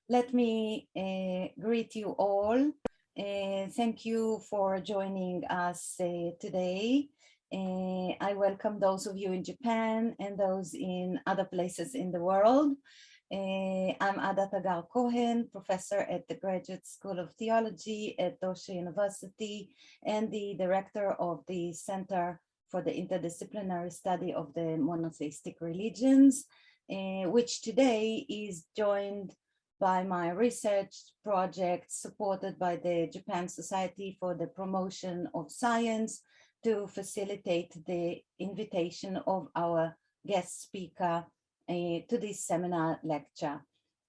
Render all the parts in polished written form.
Let me greet you all. Thank you for joining us today. I welcome those of you in Japan and those in other places in the world. I'm Ada Tagar Cohen, professor at the Graduate School of Theology at Dosha University and the director of the Center for the Interdisciplinary Study of the Monotheistic Religions, which today is joined by my research project supported by the Japan Society for the Promotion of Science to facilitate the invitation of our guest speaker to this seminar lecture.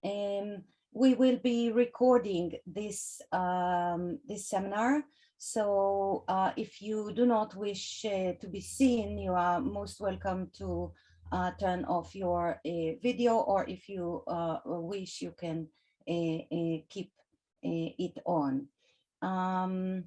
We will be recording this, this seminar, so if you do not wish to be seen, you are most welcome to turn off your video, or if you wish, you can keep it on. I'm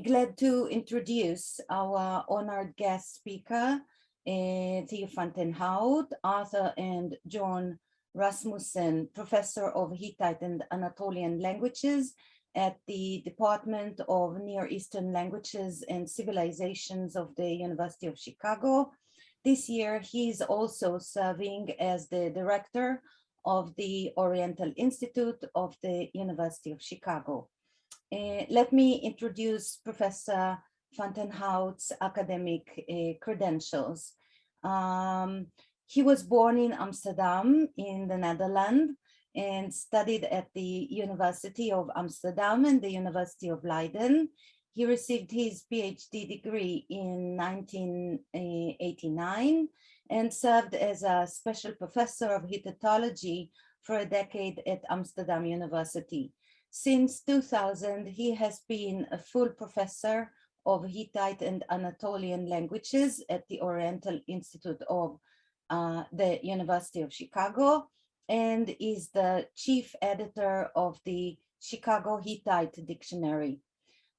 glad to introduce our honored guest speaker, Theo van Hout, author and John Rasmussen, professor of Hittite and Anatolian languages at the Department of Near Eastern Languages and Civilizations of the University of Chicago. This year, he is also serving as the director of the Oriental Institute of the University of Chicago. Let me introduce Professor van Hout's academic credentials. He was born in Amsterdam in the Netherlands and studied at the University of Amsterdam and the University of Leiden. He received his PhD degree in 1989 and served as a special professor of Hittitology for a decade at Amsterdam University. Since 2000, he has been a full professor of Hittite and Anatolian languages at the Oriental Institute of the University of Chicago, and is the chief editor of the Chicago Hittite Dictionary.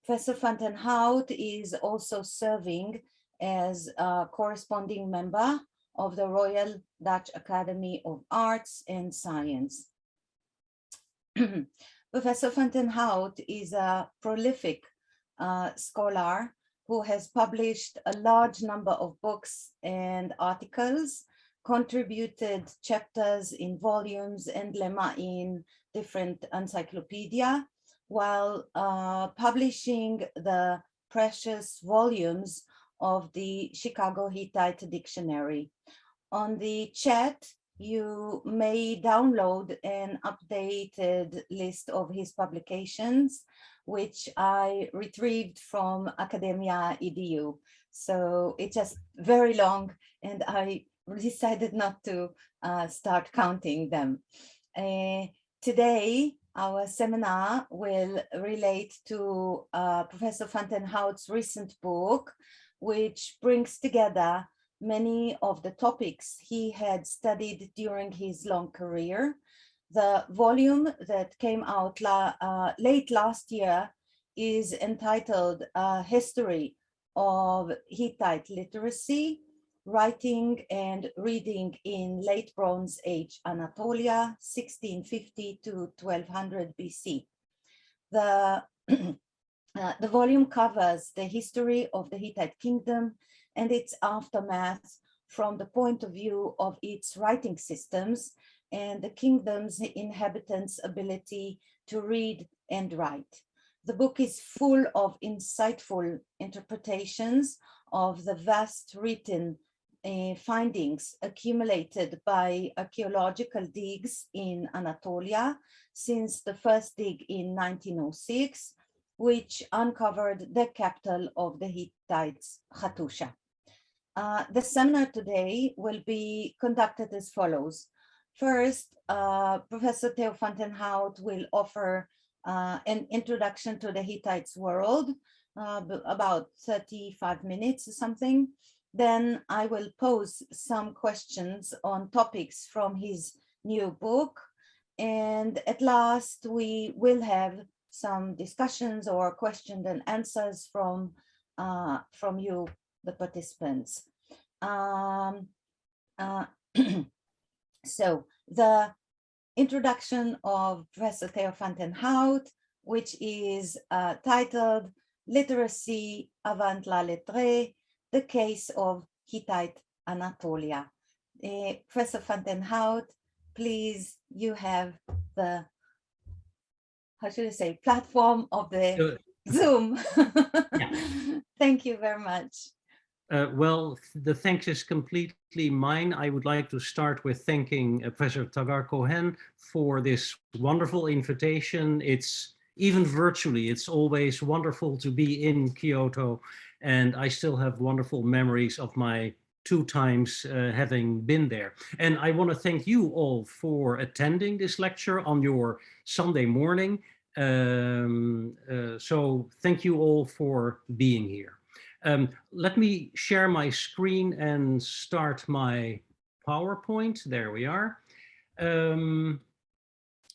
Professor van Hout is also serving as a corresponding member of the Royal Dutch Academy of Arts and Science. Professor van Hout is a prolific scholar who has published a large number of books and articles, contributed chapters in volumes and lemma in different encyclopedia, while publishing the precious volumes of the Chicago Hittite Dictionary. On the chat, you may download an updated list of his publications, which I retrieved from academia.edu. So it's just very long, and I decided not to start counting them. Today, our seminar will relate to Professor van Hout's recent book, which brings together many of the topics he had studied during his long career. The volume that came out late last year is entitled History of Hittite Literacy, Writing and Reading in Late Bronze Age Anatolia, 1650 to 1200 BC. The volume covers the history of the Hittite kingdom and its aftermath from the point of view of its writing systems and the kingdom's inhabitants' ability to read and write. The book is full of insightful interpretations of the vast written findings accumulated by archaeological digs in Anatolia since the first dig in 1906, which uncovered the capital of the Hittites, Hattusha. The seminar today will be conducted as follows. First, Professor Theo van Hout will offer an introduction to the Hittites world, about 35 minutes or something. Then I will pose some questions on topics from his new book. And at last, we will have some discussions or questions and answers from you, the participants. So the introduction of Professor Theo Hout, which is titled Literacy avant la lettre, the case of Hittite Anatolia. Professor Hout, please, you have the, how should I say, platform of the Zoom. Yeah. Thank you very much. Well, the thanks is completely mine. I would like to start with thanking Professor Tagar Cohen for this wonderful invitation. It's even virtually, it's always wonderful to be in Kyoto, and I still have wonderful memories of my 2 times having been there. And I want to thank you all for attending this lecture on your Sunday morning. So thank you all for being here. Let me share my screen and start my PowerPoint. There we are.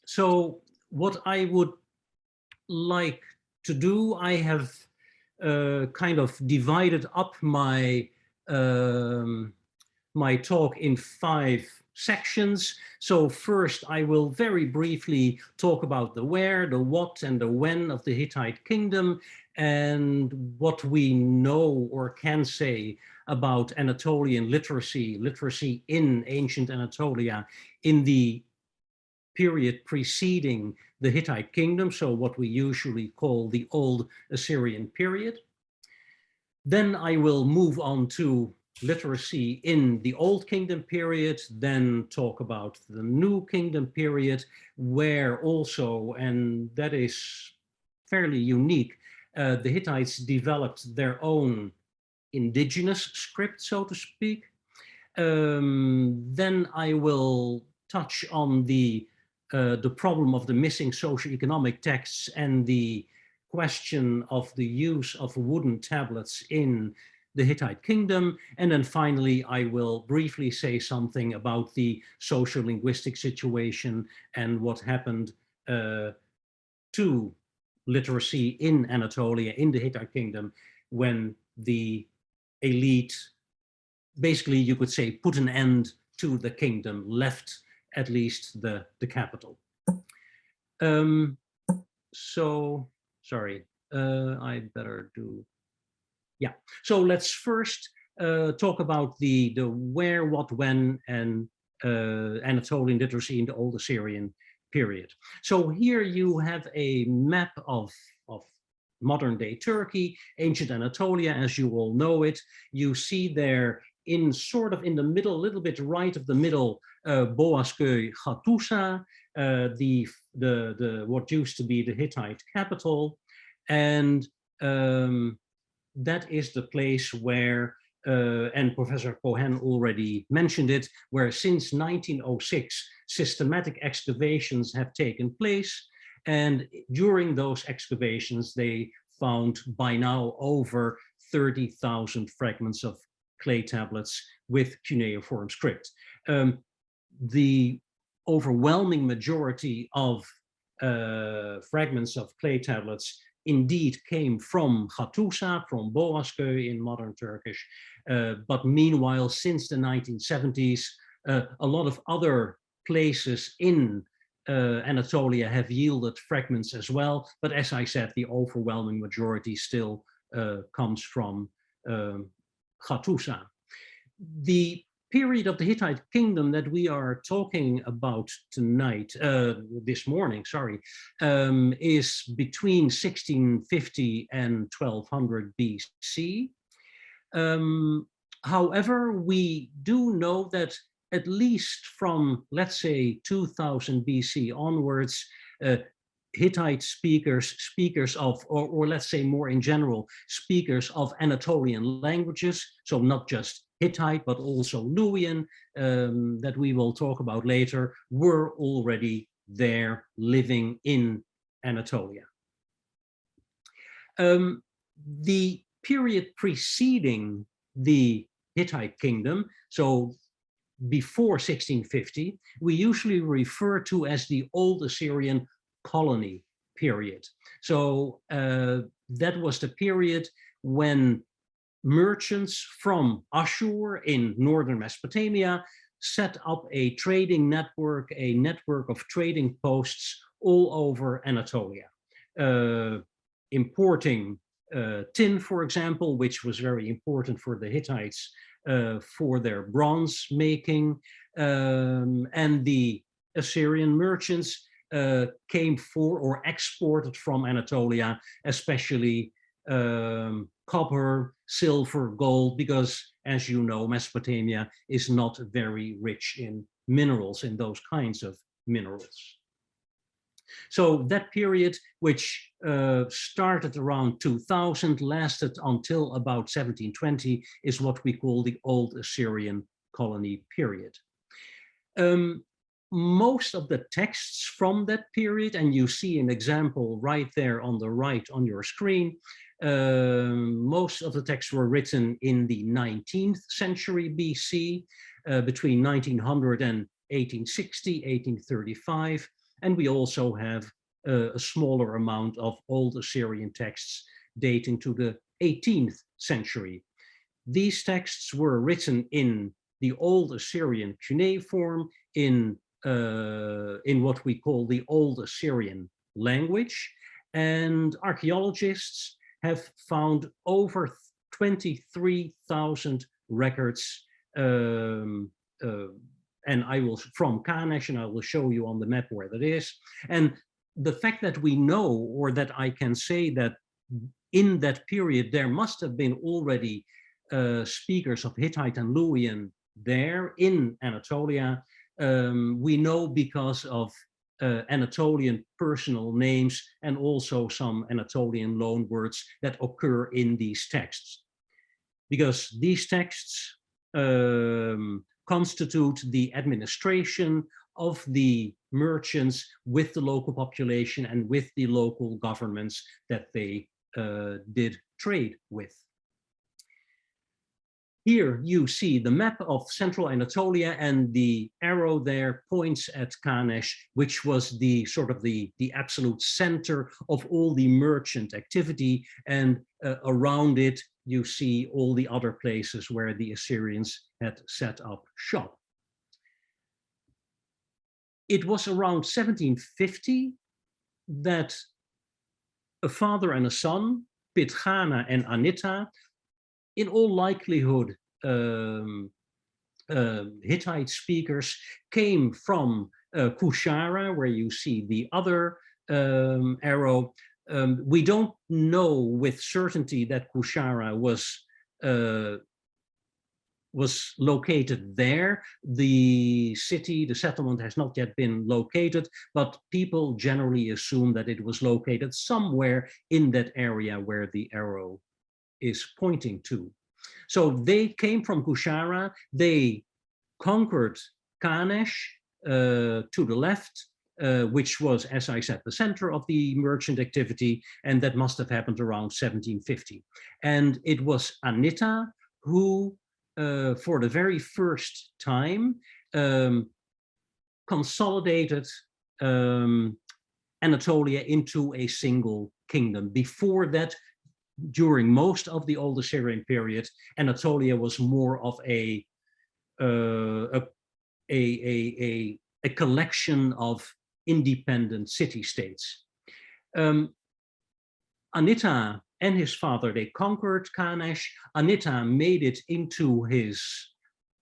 So what I would like to do, I have kind of divided up my my talk in 5 sections. So first, I will very briefly talk about the where, the what, and the when of the Hittite kingdom, and what we know or can say about Anatolian literacy in ancient Anatolia in the period preceding the Hittite kingdom, so what we usually call the Old Assyrian period. Then I will move on to literacy in the Old Kingdom period, then talk about the New Kingdom period, where also, and that is fairly unique, the Hittites developed their own indigenous script, so to speak. Then I will touch on the problem of the missing socioeconomic texts and the question of the use of wooden tablets in the Hittite kingdom. And then finally, I will briefly say something about the sociolinguistic situation and what happened to literacy in Anatolia, in the Hittite kingdom, when the elite, basically you could say, put an end to the kingdom, left at least the capital. So, sorry, I better do, yeah. So let's first talk about the where, what, when, and Anatolian literacy in the Old Assyrian period. So here you have a map of modern day Turkey, ancient Anatolia, as you all know it. You see there in sort of in the middle, a little bit right of the middle, Boğazköy, Hattusa, the what used to be the Hittite capital, and that is the place where, and Professor Cohen already mentioned it, where since 1906 systematic excavations have taken place, and during those excavations they found by now over 30,000 fragments of clay tablets with cuneiform script. The overwhelming majority of fragments of clay tablets indeed came from Hattusa, from Boğazköy in modern Turkish. But meanwhile, since the 1970s, a lot of other places in Anatolia have yielded fragments as well. But as I said, the overwhelming majority still comes from Hattusa. The period of the Hittite kingdom that we are talking about tonight, this morning, sorry, is between 1650 and 1200 BC. However, we do know that at least from, let's say, 2000 BC onwards, Hittite speakers of, or let's say more in general, speakers of Anatolian languages, so not just Hittite, but also Luwian, that we will talk about later, were already there living in Anatolia. The period preceding the Hittite kingdom, so before 1650, we usually refer to as the Old Assyrian colony period. So that was the period when merchants from Ashur in northern Mesopotamia set up a trading network, a network of trading posts all over Anatolia, importing tin, for example, which was very important for the Hittites for their bronze making, and the Assyrian merchants came for or exported from Anatolia, especially copper, silver, gold, because, as you know, Mesopotamia is not very rich in minerals, in those kinds of minerals. So that period, which started around 2000, lasted until about 1720, is what we call the Old Assyrian colony period. Most of the texts from that period, and you see an example right there on the right on your screen, most of the texts were written in the 19th century BC, between 1900 and 1860, 1835. And we also have a smaller amount of Old Assyrian texts dating to the 18th century. These texts were written in the Old Assyrian cuneiform, in what we call the Old Assyrian language. And archaeologists have found over 23,000 records, and I will, from Kanesh, and I will show you on the map where that is. And the fact that we know, or that I can say that in that period, there must have been already speakers of Hittite and Luwian there in Anatolia, we know because of Anatolian personal names and also some Anatolian loanwords that occur in these texts. Because these texts constitute the administration of the merchants with the local population and with the local governments that they did trade with. Here you see the map of central Anatolia, and the arrow there points at Kanesh, which was the sort of the absolute center of all the merchant activity, and around it you see all the other places where the Assyrians had set up shop. It was around 1750 that a father and a son, Pitgana and Anita, in all likelihood, Hittite speakers, came from Kushara, where you see the other arrow. We don't know with certainty that Kushara was located there. The city, the settlement has not yet been located, but people generally assume that it was located somewhere in that area where the arrow is pointing to. So they came from Kushara, they conquered Kanesh to the left, which was, as I said, the center of the merchant activity, and that must have happened around 1750. And it was Anita who, for the very first time, consolidated Anatolia into a single kingdom. Before that, during most of the Old Assyrian period, Anatolia was more of a collection of independent city-states. Anita and his father, they conquered Kanesh. Anita made it into his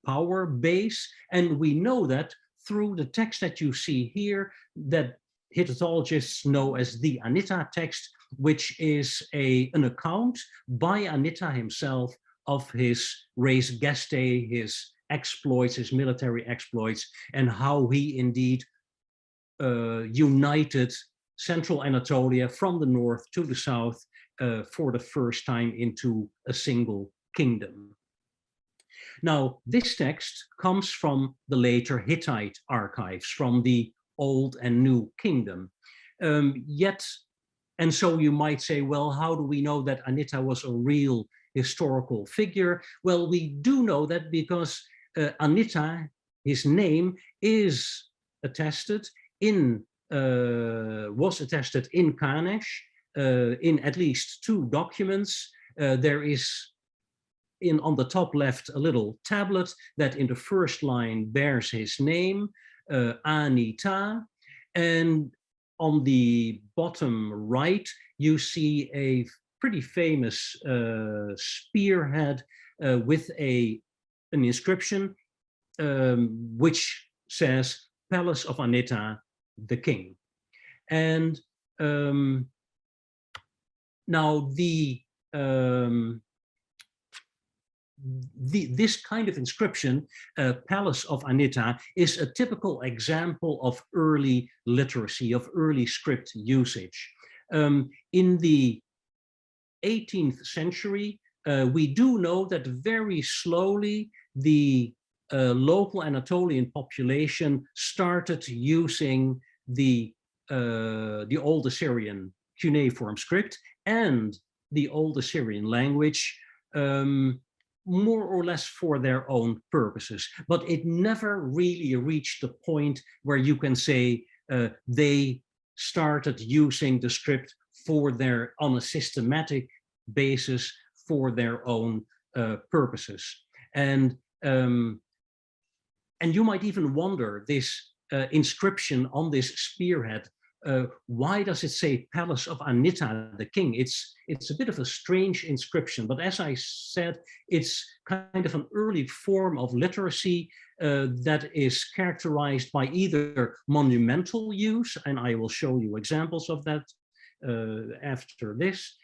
power base, and we know that through the text that you see here, that Hittitologists know as the Anita text, which is an account by Anita himself of his res gestae, his exploits, his military exploits, and how he indeed united central Anatolia from the north to the south for the first time into a single kingdom. Now, this text comes from the later Hittite archives, from the Old and New Kingdom. And so you might say, well, how do we know that Anita was a real historical figure? Well, we do know that because Anita, his name, is attested in, was attested in Kanesh, in at least 2 documents. There is on the top left a little tablet that in the first line bears his name, Anita, and on the bottom right you see a pretty famous spearhead with an inscription which says Palace of Anita, the King. And now this kind of inscription, Palace of Anita, is a typical example of early literacy, of early script usage. In the 18th century, we do know that very slowly the local Anatolian population started using the Old Assyrian cuneiform script and the Old Assyrian language, more or less for their own purposes. But it never really reached the point where you can say they started using the script on a systematic basis for their own purposes. And you might even wonder, this inscription on this spearhead, why does it say Palace of Anita, the King? It's a bit of a strange inscription, but as I said, it's kind of an early form of literacy that is characterized by either monumental use, and I will show you examples of that after this,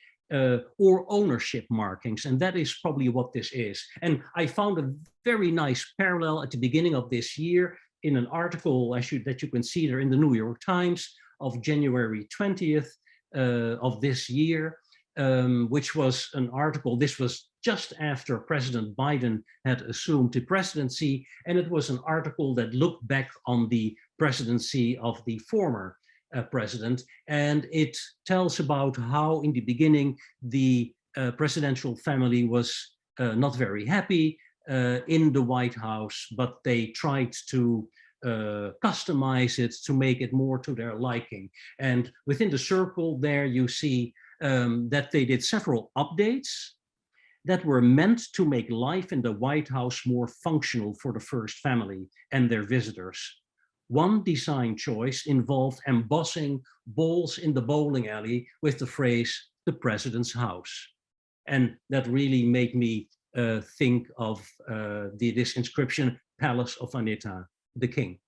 or ownership markings, and that is probably what this is. And I found a very nice parallel at the beginning of this year in an article that you can see there in the New York Times of January 20th of this year, which was an article, this was just after President Biden had assumed the presidency, and it was an article that looked back on the presidency of the former president, and it tells about how in the beginning the presidential family was not very happy in the White House, but they tried to customize it to make it more to their liking. And within the circle there you see that they did several updates that were meant to make life in the White House more functional for the first family and their visitors. One design choice involved embossing balls in the bowling alley with the phrase, "the president's house." And that really made me think of this inscription, Palace of Anita, the King.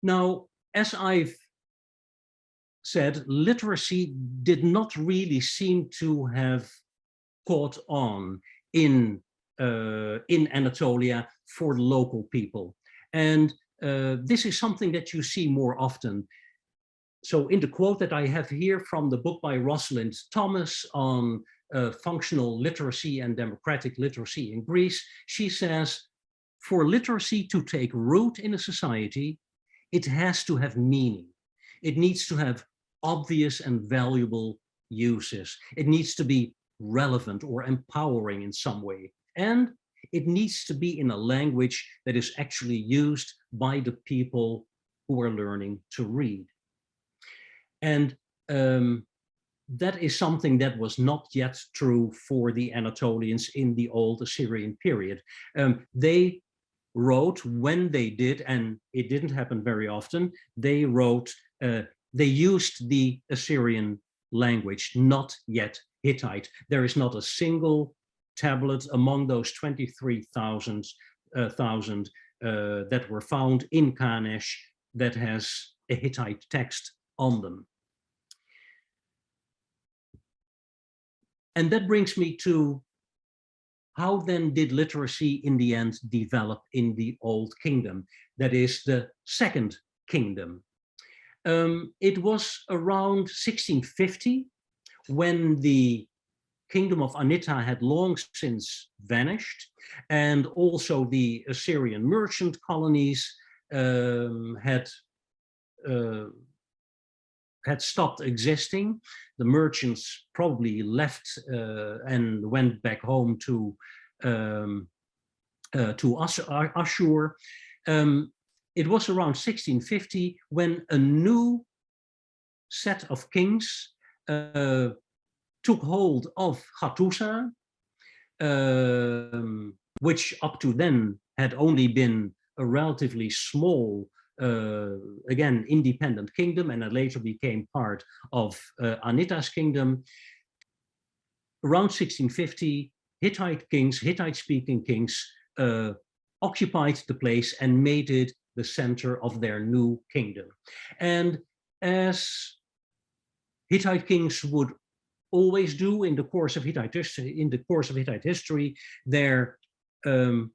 Now, as I've said, literacy did not really seem to have caught on in Anatolia for the local people. And this is something that you see more often. So in the quote that I have here from the book by Rosalind Thomas on functional literacy and democratic literacy in Greece, she says, for literacy to take root in a society, it has to have meaning. It needs to have obvious and valuable uses. It needs to be relevant or empowering in some way. And it needs to be in a language that is actually used by the people who are learning to read. And that is something that was not yet true for the Anatolians in the Old Assyrian period. They wrote when they did, and it didn't happen very often, they wrote, they used the Assyrian language, not yet Hittite. There is not a single tablet among those 23,000 that were found in Kanesh that has a Hittite text on them. And that brings me to how then did literacy in the end develop in the Old Kingdom? That is the Second Kingdom. It was around 1650 when the Kingdom of Anita had long since vanished, and also the Assyrian merchant colonies had stopped existing. The merchants probably left and went back home to Ashur. It was around 1650 when a new set of kings took hold of Hattusa, which up to then had only been a relatively small, again, independent kingdom, and it later became part of Anita's kingdom. Around 1650, Hittite kings, Hittite-speaking kings, occupied the place and made it the center of their new kingdom. And as Hittite kings would always do in the course of Hittite history, their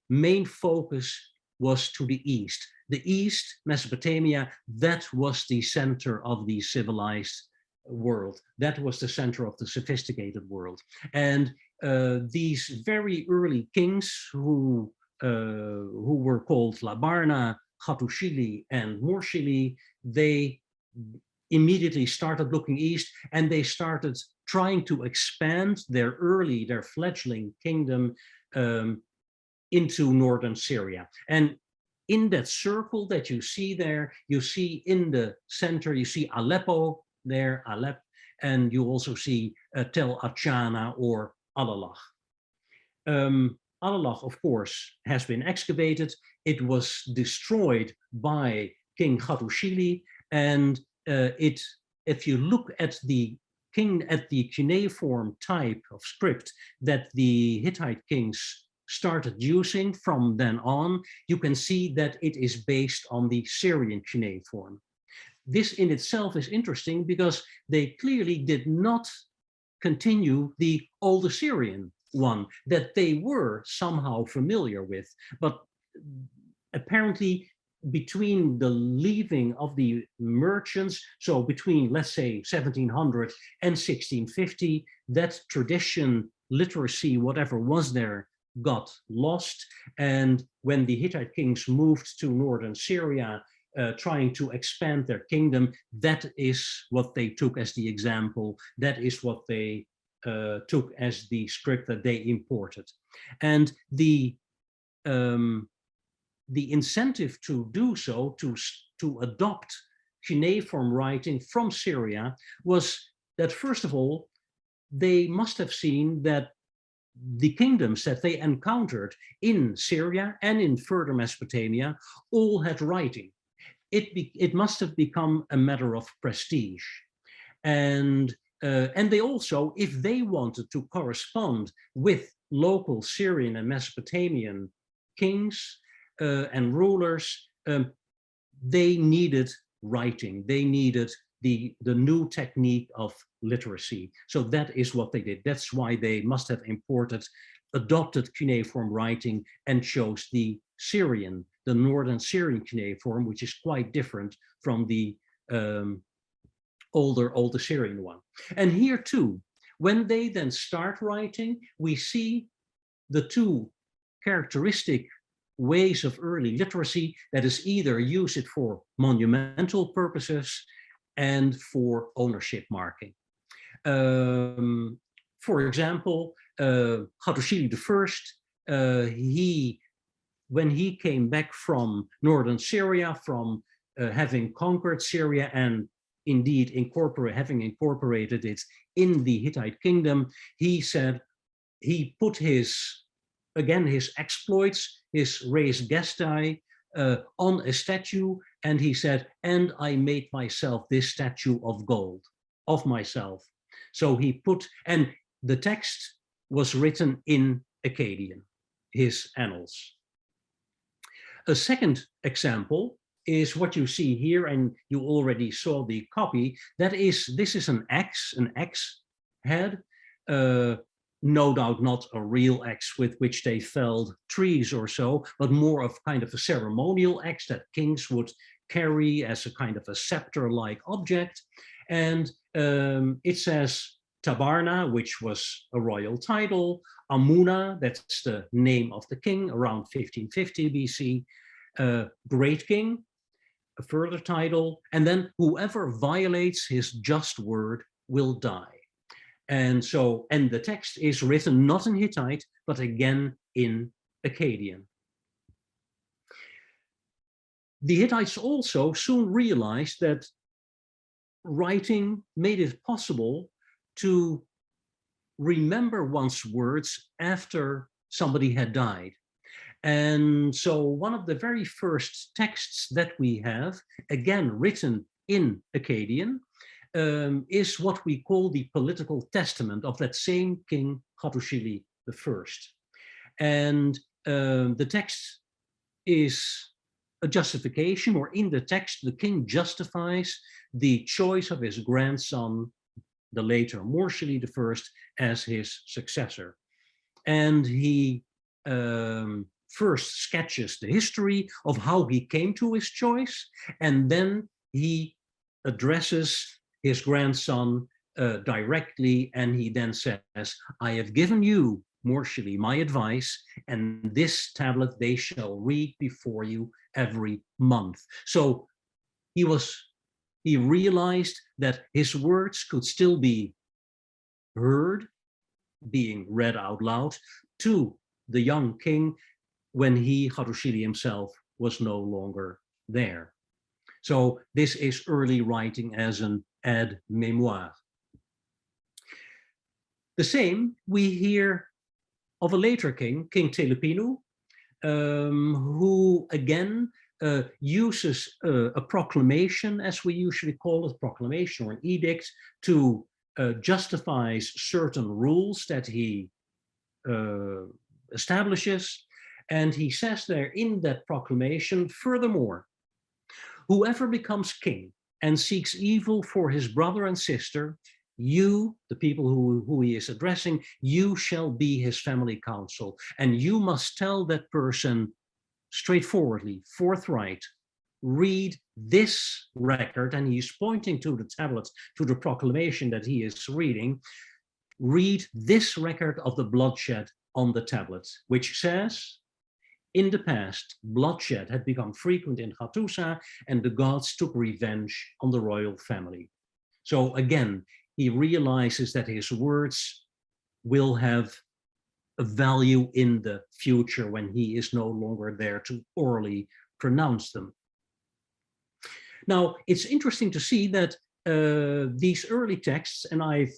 main focus was to the east. The east, Mesopotamia, that was the center of the civilized world. That was the center of the sophisticated world. And these very early kings who were called Labarna, Hattushili, and Morshili, they immediately started looking east, and they started trying to expand their fledgling kingdom into northern Syria. And in that circle that you see there, you see in the center, you see Aleppo there, Alep, and you also see Tel Achana or Alalach. Alalach, of course, has been excavated. It was destroyed by King Hattushili, and if you look at the cuneiform type of script that the Hittite kings started using from then on, you can see that it is based on the Syrian cuneiform. This in itself is interesting because they clearly did not continue the old Assyrian one that they were somehow familiar with, but apparently between the leaving of the merchants, so between, let's say, 1700 and 1650, that tradition, literacy, whatever was there, got lost. And when the Hittite kings moved to northern Syria, trying to expand their kingdom, that is what they took as the example. That is what they took as the script that they imported. And the incentive to do so, to adopt cuneiform writing from Syria, was that, first of all, they must have seen that the kingdoms that they encountered in Syria and in further Mesopotamia all had writing. It must have become a matter of prestige. And they also, if they wanted to correspond with local Syrian and Mesopotamian kings and rulers, they needed writing. They needed the new technique of literacy. So that is what they did. That's why they must have adopted cuneiform writing and chose the Syrian, the northern Syrian cuneiform, which is quite different from the older Syrian one. And here too, when they then start writing, we see the two characteristic ways of early literacy, that is either use it for monumental purposes and for ownership marking. For example, Hattushili I, when he came back from northern Syria, from having conquered Syria and indeed having incorporated it in the Hittite kingdom, he said, he put his exploits, his res gestae, on a statue, and he said, and I made myself this statue of gold, of myself. So he put, and the text was written in Acadian, his annals. A second example is what you see here, and you already saw the copy. This is an axe head, no doubt not a real axe with which they felled trees or so, but more of kind of a ceremonial axe that kings would carry as a kind of a scepter-like object. And it says Tabarna, which was a royal title, Amuna, that's the name of the king, around 1550 BC, Great King, a further title, and then whoever violates his just word will die. And so, and the text is written not in Hittite, but again in Acadian. The Hittites also soon realized that writing made it possible to remember one's words after somebody had died. And so one of the very first texts that we have, again written in Acadian, is what we call the political testament of that same king Hattusili I. And the text is a justification, or in the text, the king justifies the choice of his grandson, the later Morsili I, as his successor. And he first sketches the history of how he came to his choice, and then he addresses his grandson directly, and he then says, I have given you, Morsili, my advice, and this tablet they shall read before you every month. So he realized that his words could still be heard, being read out loud to the young king when he, Hattusili himself, was no longer there. So this is early writing as an aide-mémoire. The same we hear of a later king, King Telepinu, who again uses a proclamation, as we usually call it, proclamation or an edict, to justify certain rules that he establishes. And he says there in that proclamation, furthermore, whoever becomes king and seeks evil for his brother and sister, you, the people who he is addressing, you shall be his family council. And you must tell that person straightforwardly, forthright, read this record, and he's pointing to the tablets, to the proclamation that he is reading, read this record of the bloodshed on the tablets, which says, in the past, bloodshed had become frequent in Hattusa, and the gods took revenge on the royal family. So again, he realizes that his words will have a value in the future when he is no longer there to orally pronounce them. Now, it's interesting to see that these early texts, and I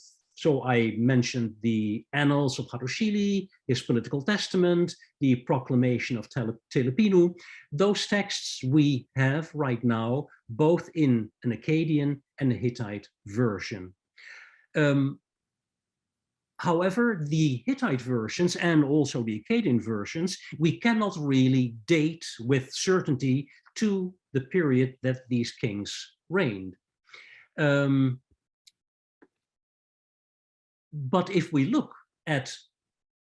mentioned the Annals of Hattusili, his political testament, the proclamation of Telepinu. Those texts we have right now, both in an Acadian and a Hittite version. However, the Hittite versions and also the Acadian versions, we cannot really date with certainty to the period that these kings reigned. But if we look at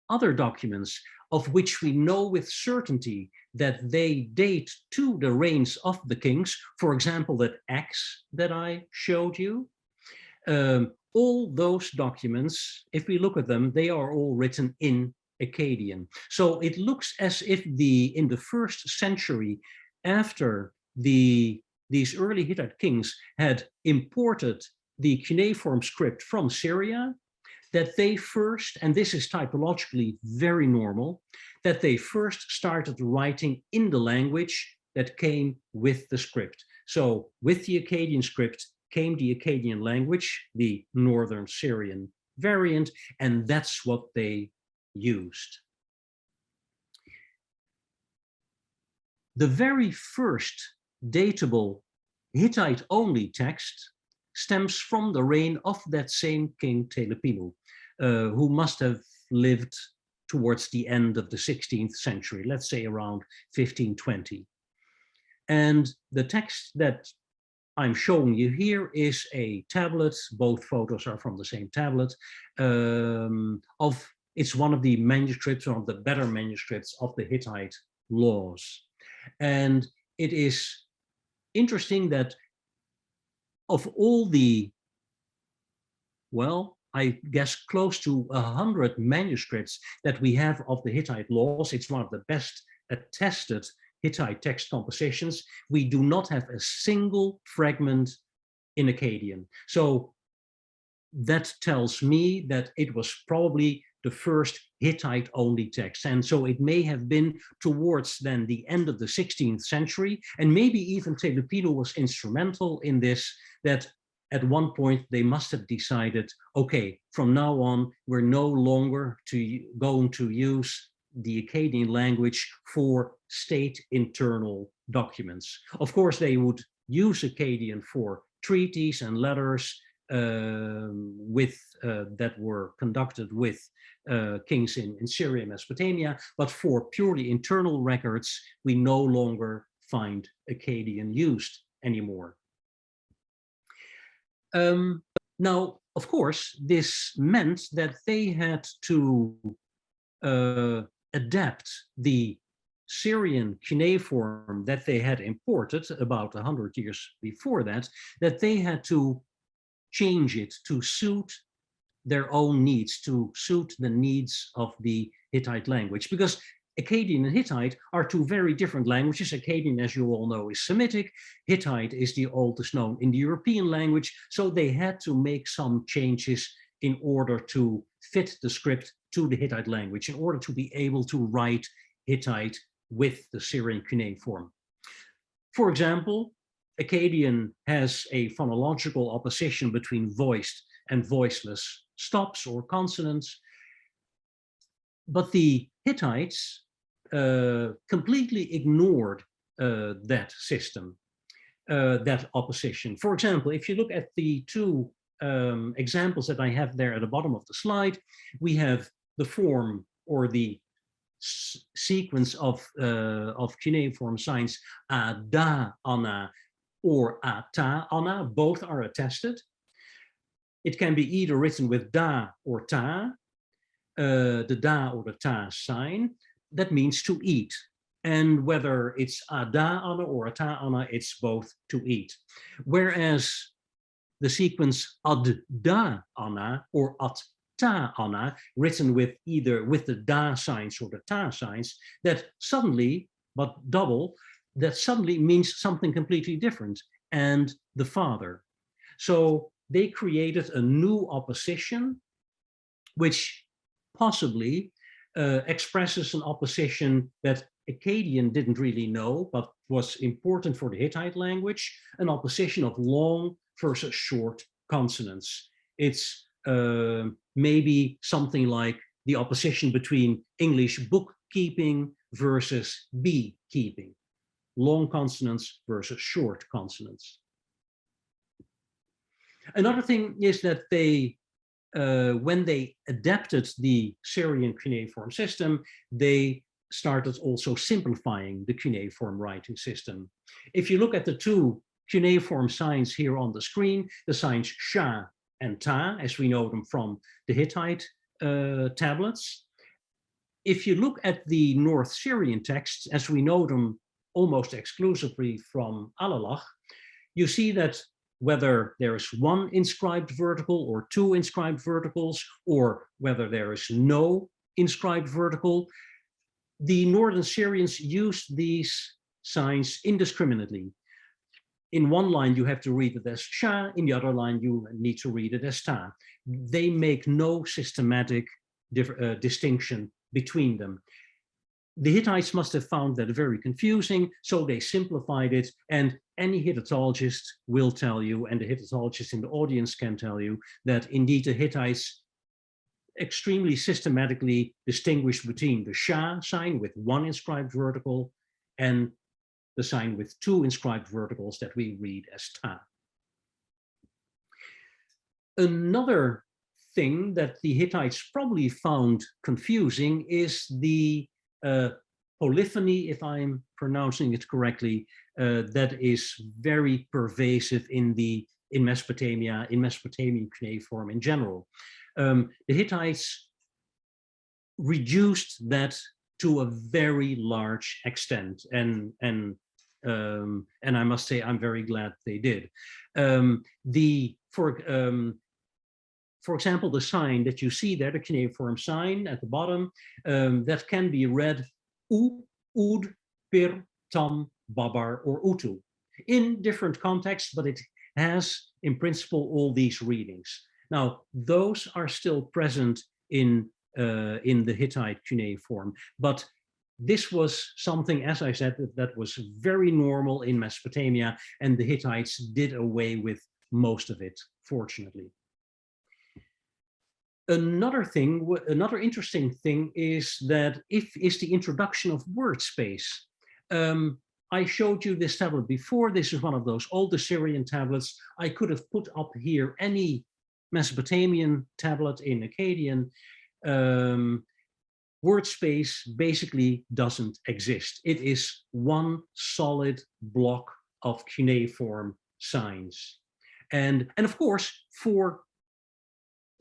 other documents of which we know with certainty that they date to the reigns of the kings, for example, that X that I showed you, all those documents, if we look at them, they are all written in Acadian. So it looks as if in the first century after these early Hittite kings had imported the cuneiform script from Syria, that they first, and this is typologically very normal, that they first started writing in the language that came with the script. So with the Acadian script came the Acadian language, the Northern Syrian variant, and that's what they used. The very first datable Hittite-only text stems from the reign of that same king Telepinu, who must have lived towards the end of the 16th century, let's say around 1520. And the text that I'm showing you here is a tablet, both photos are from the same tablet, it's one of the manuscripts, one of the better manuscripts of the Hittite laws. And it is interesting that of all the, well, I guess close to 100 manuscripts that we have of the Hittite laws, it's one of the best attested Hittite text compositions. We do not have a single fragment in Acadian. So that tells me that it was probably the first Hittite-only text. And so it may have been towards then the end of the 16th century, and maybe even Telepinu was instrumental in this, that at one point they must have decided, okay, from now on, we're no longer going to use the Akkadian language for state internal documents. Of course, they would use Akkadian for treaties and letters that were conducted with kings in Syria and Mesopotamia, but for purely internal records, we no longer find Akkadian used anymore. Now, of course, this meant that they had to adapt the Syrian cuneiform that they had imported about 100 years before that they had to change it to suit their own needs, to suit the needs of the Hittite language, because Akkadian and Hittite are two very different languages. Akkadian, as you all know, is Semitic. Hittite is the oldest known Indo-European language. So they had to make some changes in order to fit the script to the Hittite language, in order to be able to write Hittite with the Syrian cuneiform. For example, Akkadian has a phonological opposition between voiced and voiceless stops or consonants. But the Hittites completely ignored that system, that opposition. For example, if you look at the two examples that I have there at the bottom of the slide, we have the form or the sequence of cuneiform signs ada ana or ata ana. Both are attested. It can be either written with da or ta, the da or the ta sign. That means to eat. And whether it's ada ana or ata ana, it's both to eat. Whereas the sequence ad da ana or at ta ana, written with either with the da signs or the ta signs, that suddenly, but double, that suddenly means something completely different, and the father. So they created a new opposition, which possibly expresses an opposition that Akkadian didn't really know, but was important for the Hittite language, an opposition of long versus short consonants. It's maybe something like the opposition between English bookkeeping versus beekeeping, long consonants versus short consonants. Another thing is that they, when they adapted the Syrian cuneiform system, they started also simplifying the cuneiform writing system. If you look at the two cuneiform signs here on the screen, the signs sha and ta, as we know them from the Hittite tablets. If you look at the North Syrian texts, as we know them almost exclusively from Alalach, you see that whether there is one inscribed vertical or two inscribed verticals, or whether there is no inscribed vertical, the Northern Syrians used these signs indiscriminately. In one line, you have to read it as sha, in the other line, you need to read it as ta. They make no systematic distinction between them. The Hittites must have found that very confusing, so they simplified it, and any Hittitologist will tell you, and the Hittitologist in the audience can tell you, that indeed the Hittites extremely systematically distinguished between the sha sign with one inscribed vertical and the sign with two inscribed verticals that we read as ta. Another thing that the Hittites probably found confusing is the polyphony, if I'm pronouncing it correctly, that is very pervasive in Mesopotamia, in Mesopotamian cuneiform in general. The Hittites reduced that to a very large extent, and I must say I'm very glad they did. For example, the sign that you see there, the cuneiform sign at the bottom, that can be read U, Ud, Pir, Tam, Babar, or Utu in different contexts, but it has in principle all these readings. Now, those are still present in the Hittite cuneiform, but this was something, as I said, that was very normal in Mesopotamia, and the Hittites did away with most of it, fortunately. Another interesting thing is the introduction of word space. I showed you this tablet before. This is one of those old Assyrian tablets. I could have put up here any Mesopotamian tablet in Acadian. Word space basically doesn't exist. It is one solid block of cuneiform signs. And of course, for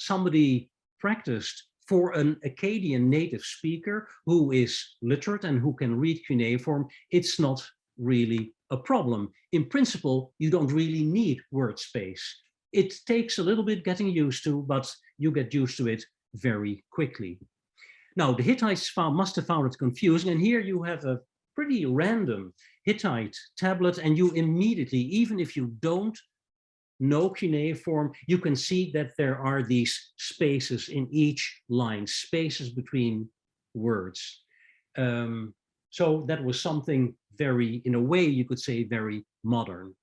somebody practiced, for an Acadian native speaker who is literate and who can read cuneiform, it's not really a problem. In principle, you don't really need word space. It takes a little bit getting used to, but you get used to it very quickly. Now, the Hittites must have found it confusing, and here you have a pretty random Hittite tablet, and you immediately, even if you don't know cuneiform, you can see that there are these spaces in each line, spaces between words. So that was something very, in a way, you could say, very modern.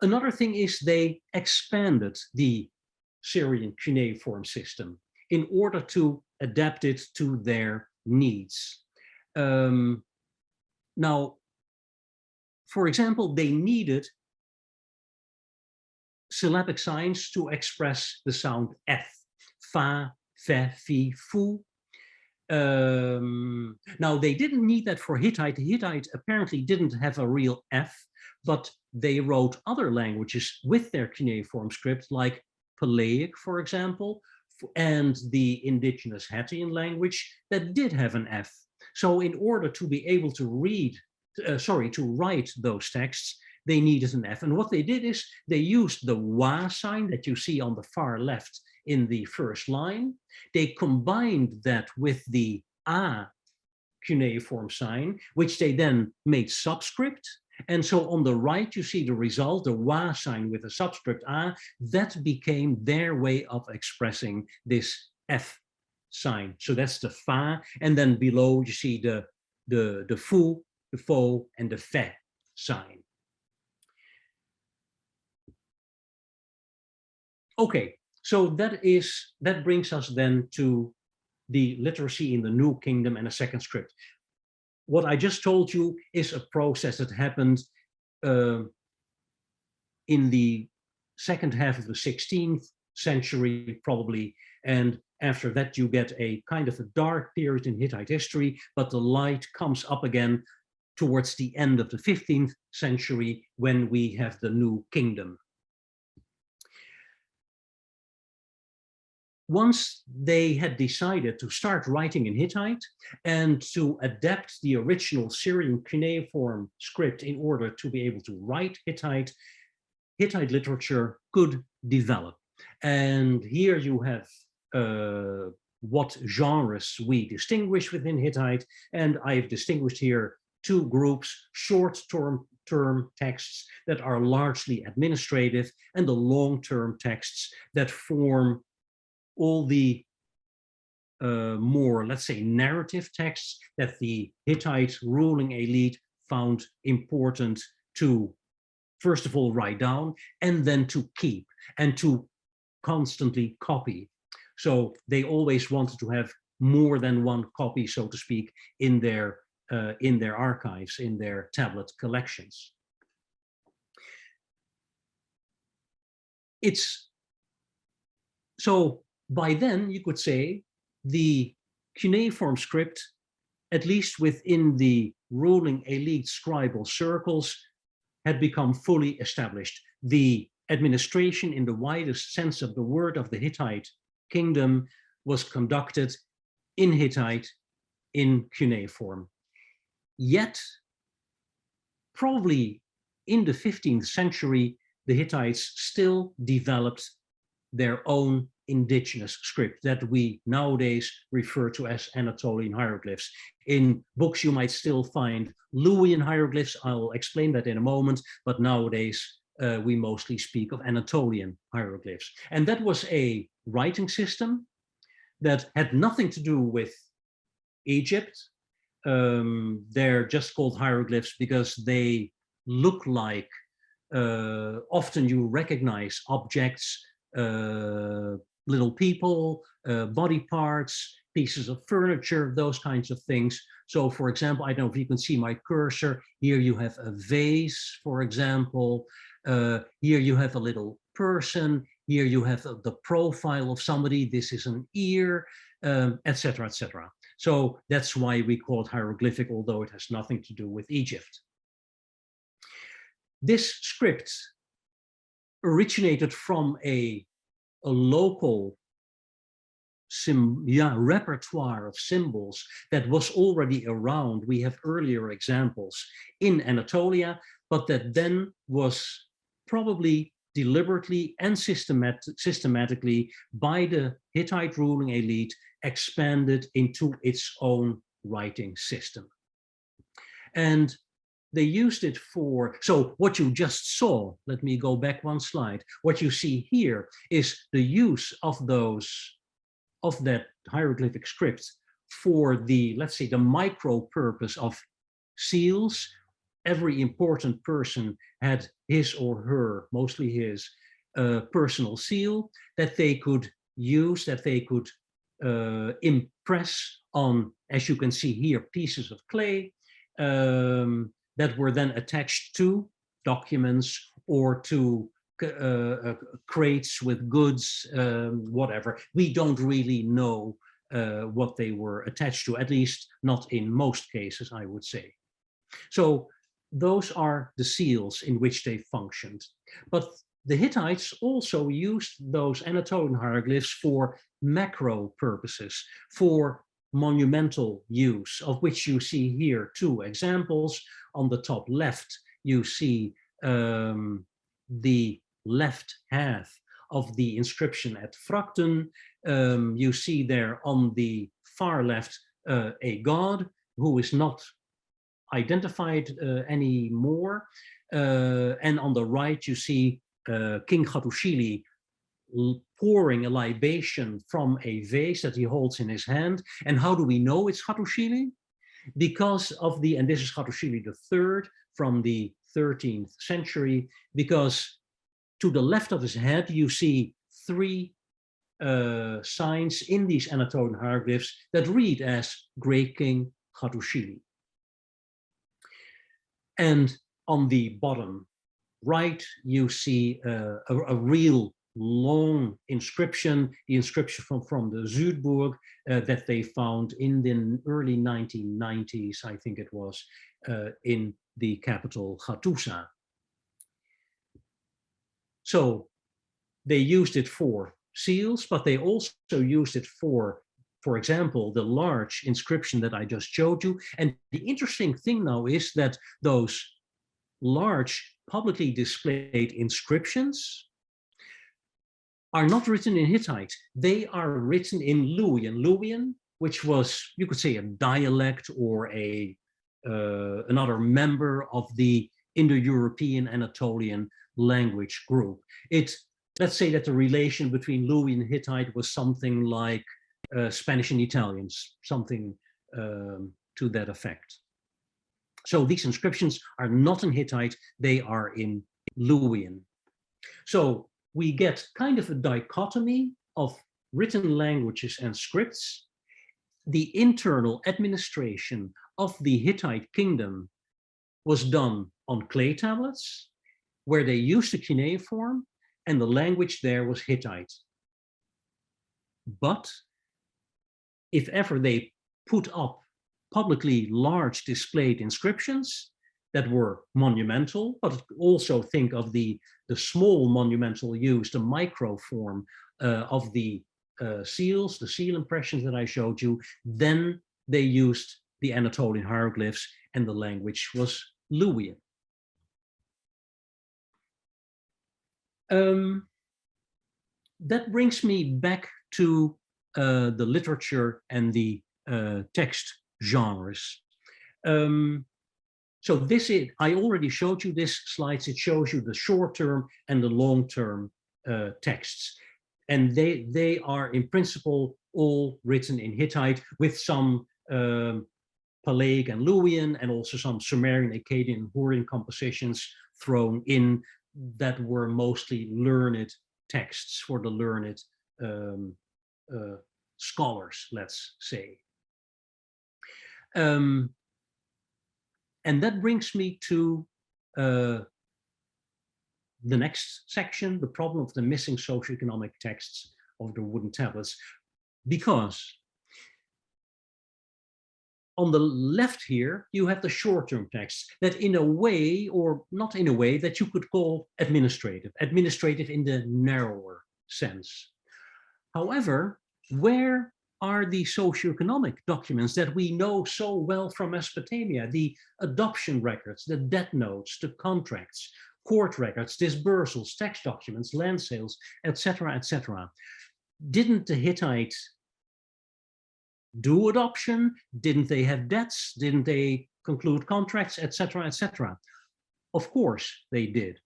Another thing is they expanded the Syrian cuneiform system in order to adapt it to their needs. Now, for example, they needed syllabic signs to express the sound F, fa, fe, fi, fu. Now, they didn't need that for Hittite. Hittite apparently didn't have a real F, but they wrote other languages with their cuneiform script, like Peleic, for example, and the indigenous Hittian language that did have an F. So in order to be able to write those texts, they needed an F. And what they did is they used the wa sign that you see on the far left in the first line. They combined that with the a cuneiform sign, which they then made subscript. And so on the right, you see the result, the wa sign with a subscript a, that became their way of expressing this F sign. So that's the fa, and then below you see the fu, the fo, and the fe sign. Okay, so that brings us then to the literacy in the New Kingdom and a second script. What I just told you is a process that happened in the second half of the 16th century, probably. And after that, you get a kind of a dark period in Hittite history, but the light comes up again towards the end of the 15th century when we have the New Kingdom. Once they had decided to start writing in Hittite and to adapt the original Syrian cuneiform script in order to be able to write Hittite, Hittite literature could develop. And here you have what genres we distinguish within Hittite, and I've distinguished here two groups: short-term texts that are largely administrative, and the long-term texts that form all the more, let's say, narrative texts that the Hittite ruling elite found important to, first of all, write down, and then to keep and to constantly copy. So they always wanted to have more than one copy, so to speak, in their archives, in their tablet collections. So by then, you could say the cuneiform script, at least within the ruling elite scribal circles, had become fully established. The administration in the widest sense of the word of the Hittite kingdom was conducted in Hittite, in cuneiform. Yet, probably in the 15th century, the Hittites still developed their own indigenous script that we nowadays refer to as Anatolian hieroglyphs. In books, you might still find Luwian hieroglyphs. I'll explain that in a moment, but nowadays we mostly speak of Anatolian hieroglyphs. And that was a writing system that had nothing to do with Egypt. They're just called hieroglyphs because they look like often you recognize objects, little people, body parts, pieces of furniture, those kinds of things. So for example, I don't know if you can see my cursor. Here you have a vase, for example. Here you have a little person. Here you have the profile of somebody. This is an ear, etc., etc. So that's why we call it hieroglyphic, although it has nothing to do with Egypt. This script originated from a local repertoire of symbols that was already around. We have earlier examples in Anatolia, but that then was probably deliberately and systematically by the Hittite ruling elite expanded into its own writing system. And they used it for, so what you just saw, let me go back one slide. What you see here is the use of that hieroglyphic script for the, let's say, the micro purpose of seals. Every important person had his or her, mostly his, personal seal that they could use, that they could impress on, as you can see here, pieces of clay that were then attached to documents or to crates with goods, whatever. We don't really know what they were attached to, at least not in most cases, I would say. So those are the seals in which they functioned. But the Hittites also used those Anatolian hieroglyphs for macro purposes, for monumental use, of which you see here two examples. On the top left, you see the left half of the inscription at Vrachten. You see there on the far left a god who is not identified anymore. And on the right, you see King Hattusili pouring a libation from a vase that he holds in his hand. And how do we know it's Hattusili? Because of the, and this is Hattusili III from the 13th century, because to the left of his head, you see three signs in these Anatolian hieroglyphs that read as Great King Hattusili. And on the bottom right, you see a real long inscription, the inscription from the Zuidburg that they found in the early 1990s, I think it was, in the capital Hattusa. So they used it for seals, but they also used it for example, the large inscription that I just showed you. And the interesting thing now is that those large publicly displayed inscriptions are not written in Hittite. They are written in Luwian. Luwian, which was, you could say, a dialect or another member of the Indo-European Anatolian language group. Let's say that the relation between Luwian and Hittite was something like Spanish and Italian, something to that effect. So these inscriptions are not in Hittite, they are in Luwian. So we get kind of a dichotomy of written languages and scripts. The internal administration of the Hittite kingdom was done on clay tablets, where they used the cuneiform, and the language there was Hittite. But if ever they put up publicly large displayed inscriptions that were monumental, but also think of the small monumental use, the micro form of the seals, the seal impressions that I showed you, then they used the Anatolian hieroglyphs and the language was Luwian. That brings me back to the literature and the text genres. So this is, I already showed you this slides, it shows you the short-term and the long-term texts. And they are in principle all written in Hittite with some Pellagic and Luwian and also some Sumerian, Akkadian, and Hurrian compositions thrown in that were mostly learned texts for the learned scholars, let's say. And that brings me to the next section, the problem of the missing socioeconomic texts of the wooden tablets, because on the left here, you have the short-term texts that in a way, or not in a way, that you could call administrative in the narrower sense. However, where are the socioeconomic documents that we know so well from Mesopotamia? The adoption records, the debt notes, the contracts, court records, disbursals, tax documents, land sales, etc., etc. Didn't the Hittites do adoption? Didn't they have debts? Didn't they conclude contracts, etc., etc.? Of course they did.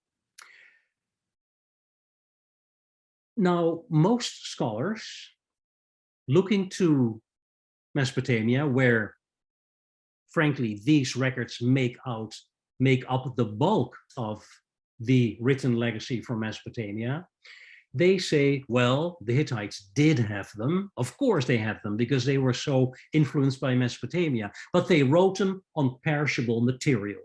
Now, most scholars looking to Mesopotamia, where frankly these records make up the bulk of the written legacy from Mesopotamia, they say, well, the Hittites did have them. Of course they had them, because they were so influenced by Mesopotamia, but they wrote them on perishable material,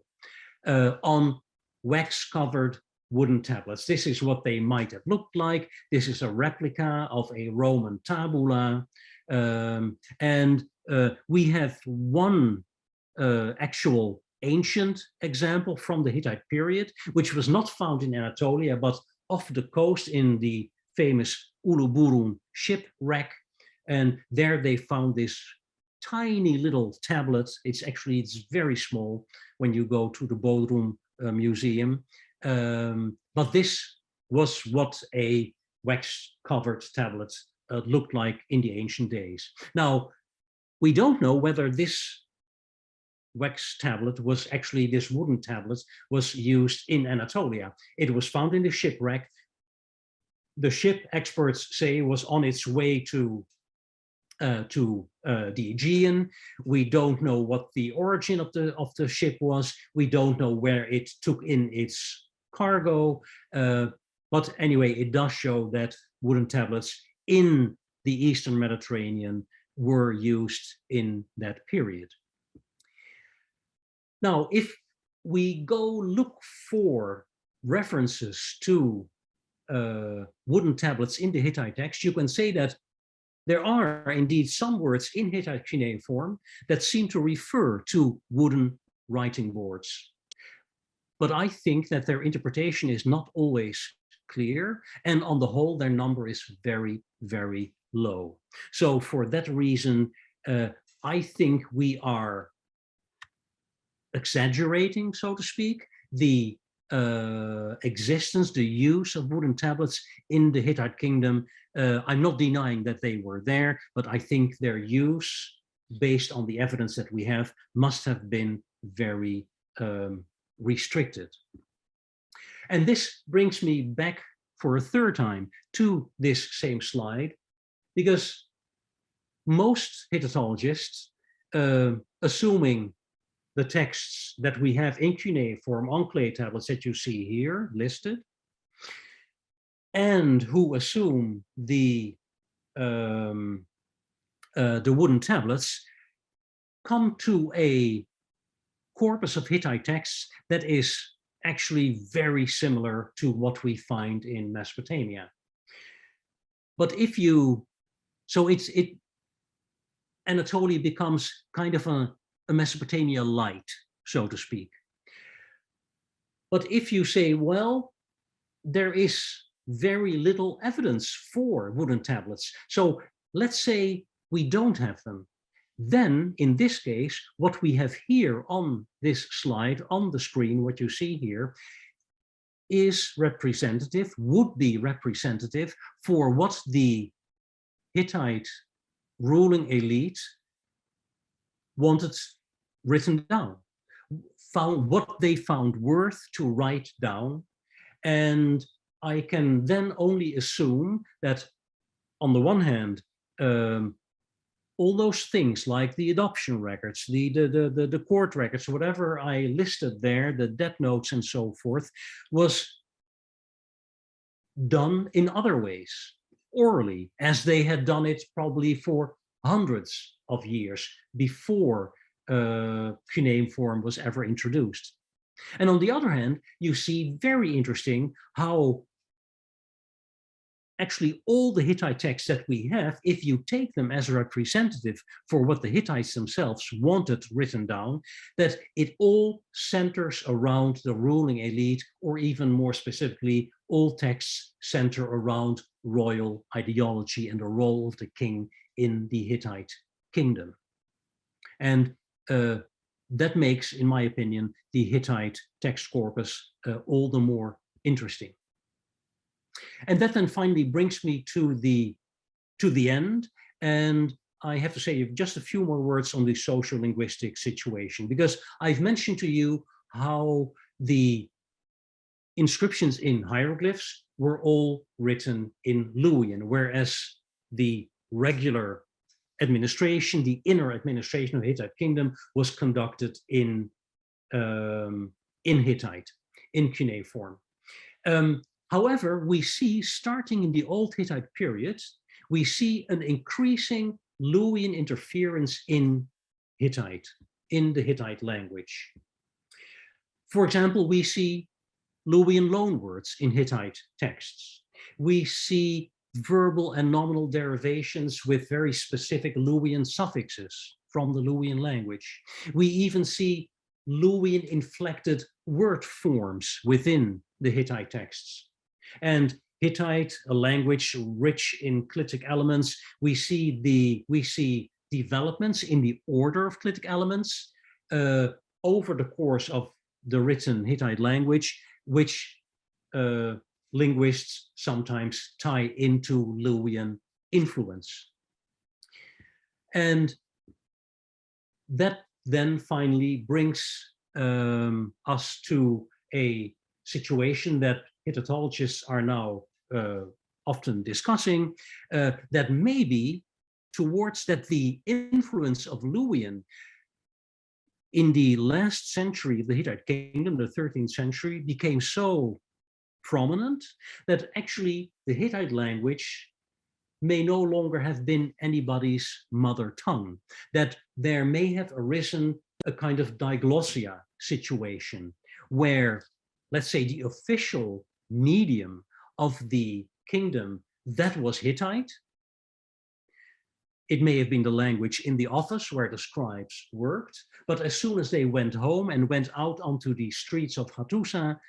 on wax-covered wooden tablets. This is what they might have looked like. This is a replica of a Roman tabula. And we have one actual ancient example from the Hittite period, which was not found in Anatolia, but off the coast in the famous Uluburun shipwreck. And there they found this tiny little tablet. It's very small when you go to the Bodrum Museum. But this was what a wax-covered tablet looked like in the ancient days. Now, we don't know whether this wax tablet was actually, this wooden tablet was used in Anatolia. It was found in the shipwreck. The ship, experts say, was on its way to the Aegean. We don't know what the origin of the ship was. We don't know where it took in its cargo. But anyway, it does show that wooden tablets in the Eastern Mediterranean were used in that period. Now, if we go look for references to wooden tablets in the Hittite text, you can say that there are indeed some words in Hittite cuneiform that seem to refer to wooden writing boards. But I think that their interpretation is not always clear, and on the whole, their number is very, very low. So for that reason, I think we are exaggerating, so to speak, the existence, the use of wooden tablets in the Hittite kingdom. I'm not denying that they were there, but I think their use, based on the evidence that we have, must have been very restricted. And this brings me back for a third time to this same slide, because most Hittitologists, assuming the texts that we have in cuneiform on clay tablets that you see here listed, and who assume the wooden tablets, come to a corpus of Hittite texts that is actually very similar to what we find in Mesopotamia. But if you, so Anatolia becomes kind of a Mesopotamia light, so to speak. But if you say, well, there is very little evidence for wooden tablets, so let's say we don't have them, then in this case, what we have here on this slide, on the screen, what you see here, is representative, would be representative for what the Hittite ruling elite wanted written down, found what they found worth to write down. And I can then only assume that on the one hand, all those things like the adoption records, the court records, whatever I listed there, the debt notes and so forth, was done in other ways, orally, as they had done it probably for hundreds of years before cuneiform was ever introduced. And on the other hand, you see very interesting how actually all the Hittite texts that we have, if you take them as a representative for what the Hittites themselves wanted written down, that it all centers around the ruling elite, or even more specifically, all texts center around royal ideology and the role of the king in the Hittite kingdom. And that makes, in my opinion, the Hittite text corpus all the more interesting. And that then finally brings me to the end. And I have to say just a few more words on the sociolinguistic situation, because I've mentioned to you how the inscriptions in hieroglyphs were all written in Luwian, whereas the regular administration, the inner administration of the Hittite kingdom, was conducted in Hittite, in cuneiform. However, we see, starting in the Old Hittite period, we see an increasing Luwian interference in Hittite, in the Hittite language. For example, we see Luwian loanwords in Hittite texts. We see verbal and nominal derivations with very specific Luwian suffixes from the Luwian language. We even see Luwian inflected word forms within the Hittite texts. And Hittite, a language rich in clitic elements, we see developments in the order of clitic elements over the course of the written Hittite language, which linguists sometimes tie into Luwian influence. And that then finally brings us to a situation that Hittitologists are now often discussing, that maybe towards that the influence of Luwian in the last century of the Hittite kingdom, the 13th century, became so prominent that actually the Hittite language may no longer have been anybody's mother tongue, that there may have arisen a kind of diglossia situation where, let's say, the official medium of the kingdom, that was Hittite. It may have been the language in the office where the scribes worked, but as soon as they went home and went out onto the streets of Hattusa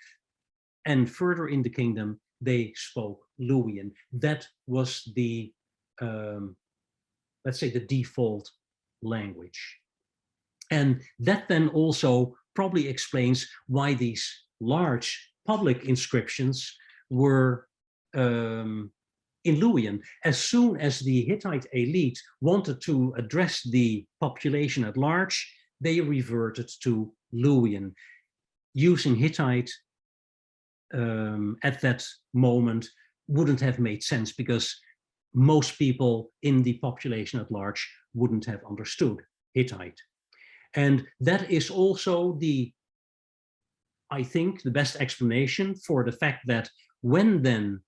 and further in the kingdom, they spoke Luwian. That was the, let's say, the default language. And that then also probably explains why these large public inscriptions were in Luwian. As soon as the Hittite elite wanted to address the population at large, they reverted to Luwian. Using Hittite at that moment wouldn't have made sense, because most people in the population at large wouldn't have understood Hittite. And that is also I think, the best explanation for the fact that when then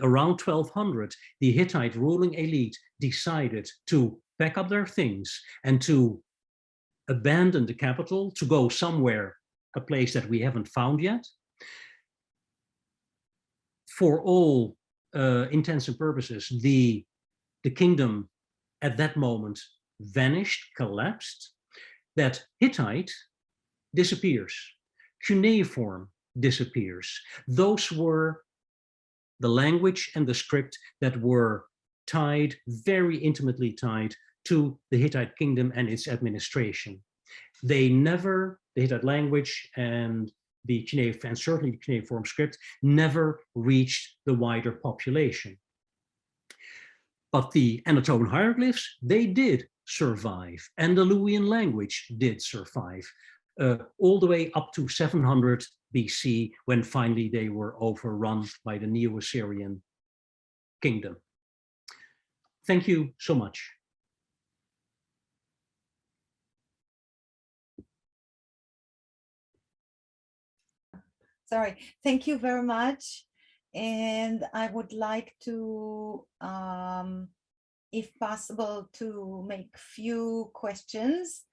around 1200, the Hittite ruling elite decided to pack up their things and to abandon the capital, to go somewhere, a place that we haven't found yet, for all intents and purposes, the kingdom at that moment vanished, collapsed, that Hittite disappears. Cuneiform disappears. Those were the language and the script that were tied, very intimately tied, to the Hittite kingdom and its administration. They never, the Hittite language and the cuneiform, and certainly the cuneiform script, never reached the wider population. But the Anatolian hieroglyphs, they did survive, and the Luwian language did survive. All the way up to 700 BC, when finally they were overrun by the Neo-Assyrian kingdom. Thank you so much. Sorry, thank you very much. and I would like to, if possible, to make few questions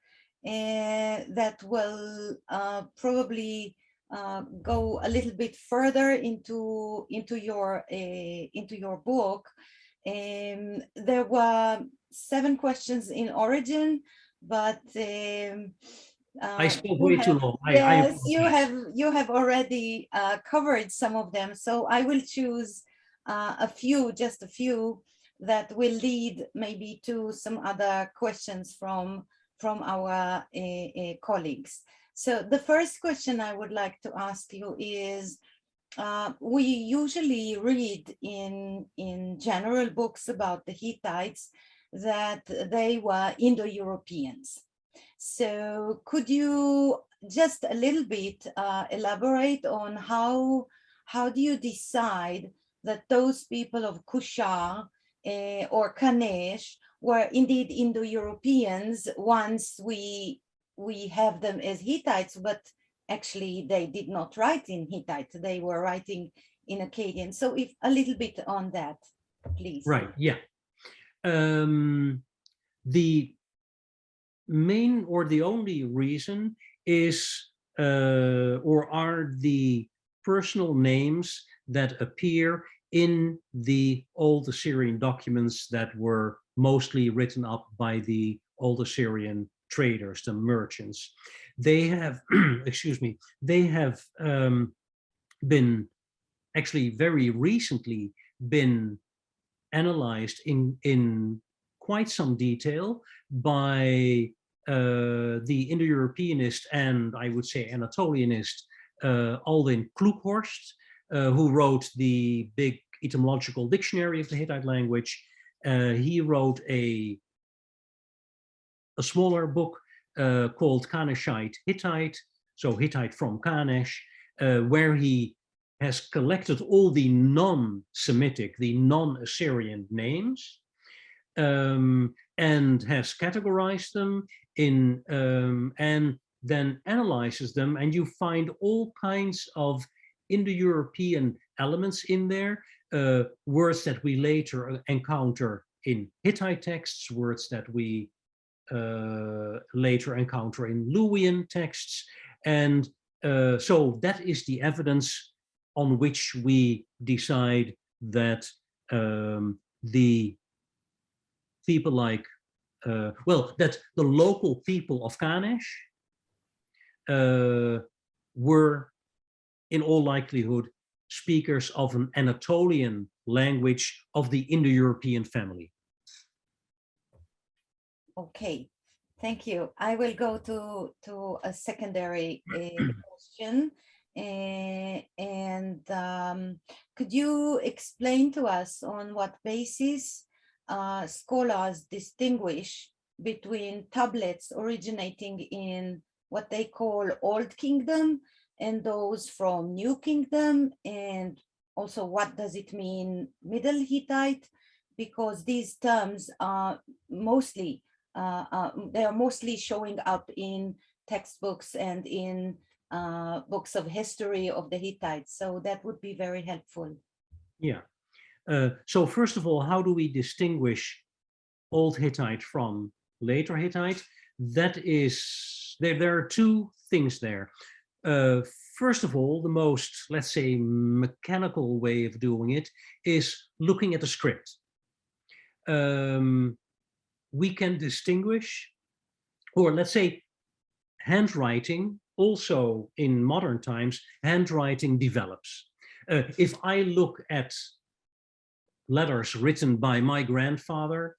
that will probably go a little bit further into your book. There were 7 questions in origin, but I spoke way too long. Yes, you have already covered some of them, so I will choose just a few that will lead maybe to some other questions from our colleagues. So the first question I would like to ask you is, we usually read in general books about the Hittites that they were Indo-Europeans. So could you just a little bit elaborate on how do you decide that those people of Kushar or Kanesh were indeed Indo-Europeans once we have them as Hittites, but actually they did not write in Hittite, they were writing in Akkadian. So if a little bit on that, please. Right, yeah. The main or the only reason is or are the personal names that appear in the old Assyrian documents that were mostly written up by the old Assyrian traders, the merchants. They have, excuse me, they have been actually very recently been analyzed in quite some detail by the Indo-Europeanist and I would say Anatolianist Aldin Klughorst, who wrote the big etymological dictionary of the Hittite language. He wrote a smaller book called Kaneshite Hittite, so Hittite from Kanesh, where he has collected all the non-Semitic, the non-Assyrian names, and has categorized them in, and then analyzes them, and you find all kinds of Indo-European elements in there, words that we later encounter in Hittite texts, words that we later encounter in Luwian texts, and so that is the evidence on which we decide that the people like, well, that the local people of Kanesh were in all likelihood speakers of an Anatolian language of the Indo-European family. Okay, thank you. I will go to a secondary question. And could you explain to us on what basis scholars distinguish between tablets originating in what they call Old Kingdom and those from New Kingdom, and also what does it mean Middle Hittite? Because these terms are mostly they are mostly showing up in textbooks and in books of history of the Hittites. So that would be very helpful. Yeah. So first of all, how do we distinguish Old Hittite from later Hittite? That is, there are two things there. First of all, the most, let's say, mechanical way of doing it is looking at the script. We can distinguish, or let's say, handwriting. Also, in modern times, handwriting develops. If I look at letters written by my grandfather,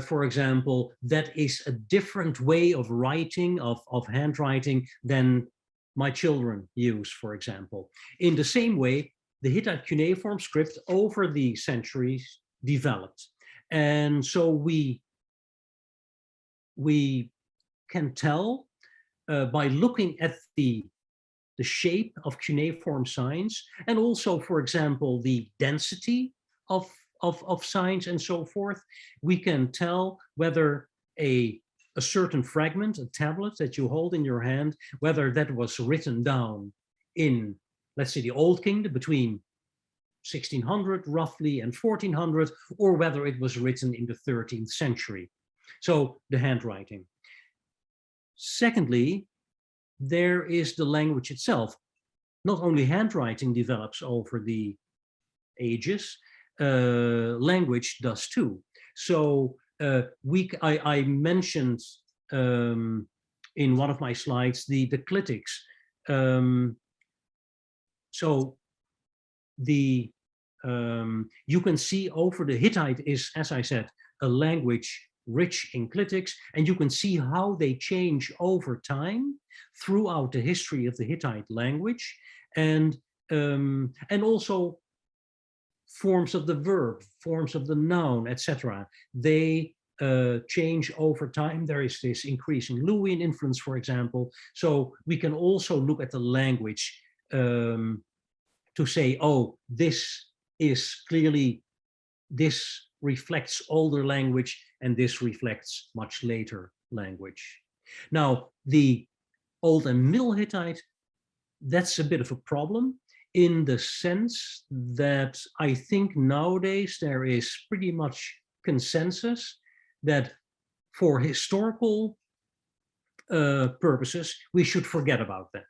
for example, that is a different way of writing, of handwriting, than my children use, for example. In the same way, the Hittite cuneiform script over the centuries developed. And so we can tell by looking at the shape of cuneiform signs, and also, for example, the density of signs and so forth, we can tell whether a certain fragment, a tablet that you hold in your hand, whether that was written down in, let's say, the Old Kingdom between 1600 roughly and 1400, or whether it was written in the 13th century. So the handwriting. Secondly, there is the language itself. Not only handwriting develops over the ages, language does too. So I mentioned in one of my slides the clitics. So the you can see over the Hittite is, as I said, a language rich in clitics, and you can see how they change over time throughout the history of the Hittite language, and also forms of the verb, forms of the noun, etc. They change over time. There is this increasing Luwian influence, for example. So we can also look at the language to say, oh, this is clearly, this reflects older language and this reflects much later language. Now, the Old and Middle Hittite, that's a bit of a problem in the sense that I think nowadays there is pretty much consensus that for historical purposes, we should forget about that.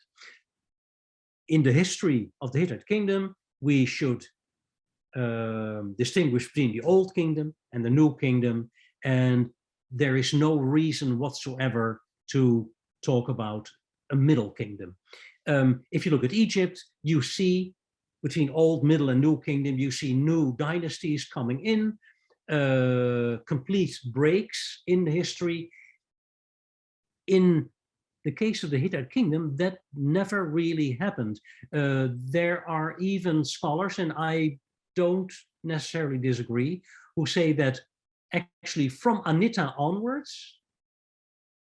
In the history of the Hittite kingdom, we should distinguish between the Old Kingdom and the New Kingdom, and there is no reason whatsoever to talk about a Middle Kingdom. If you look at Egypt, you see between Old, Middle, and New Kingdom, you see new dynasties coming in, complete breaks in the history. In the case of the Hittite kingdom, that never really happened. There are even scholars, and I don't necessarily disagree, who say that actually from Anita onwards,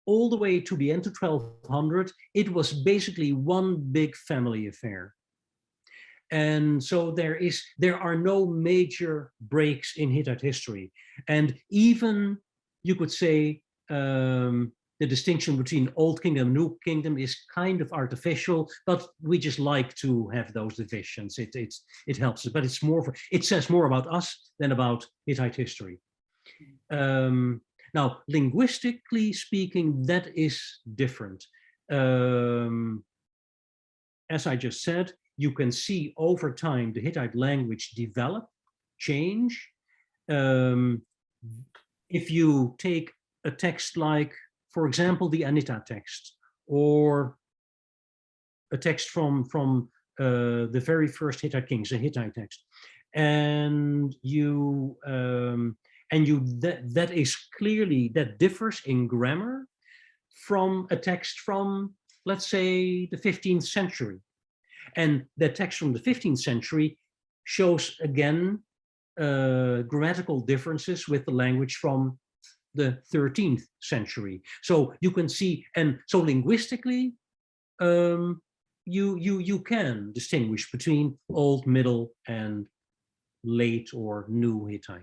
all the way to the end of 1200, it was basically one big family affair. And so there are no major breaks in Hittite history. And even you could say the distinction between Old Kingdom and New Kingdom is kind of artificial, but we just like to have those divisions. It helps us, but it's more it says more about us than about Hittite history. Now, linguistically speaking, that is different. As I just said, you can see over time the Hittite language develop, change. If you take a text like, for example, the Anita text, or a text from the very first Hittite kings, a Hittite text, and that is clearly, that differs in grammar from a text from, let's say, the 15th century. And the text from the 15th century shows again grammatical differences with the language from the 13th century. So you can see, and so linguistically, you can distinguish between Old, Middle, and late or New Hittite.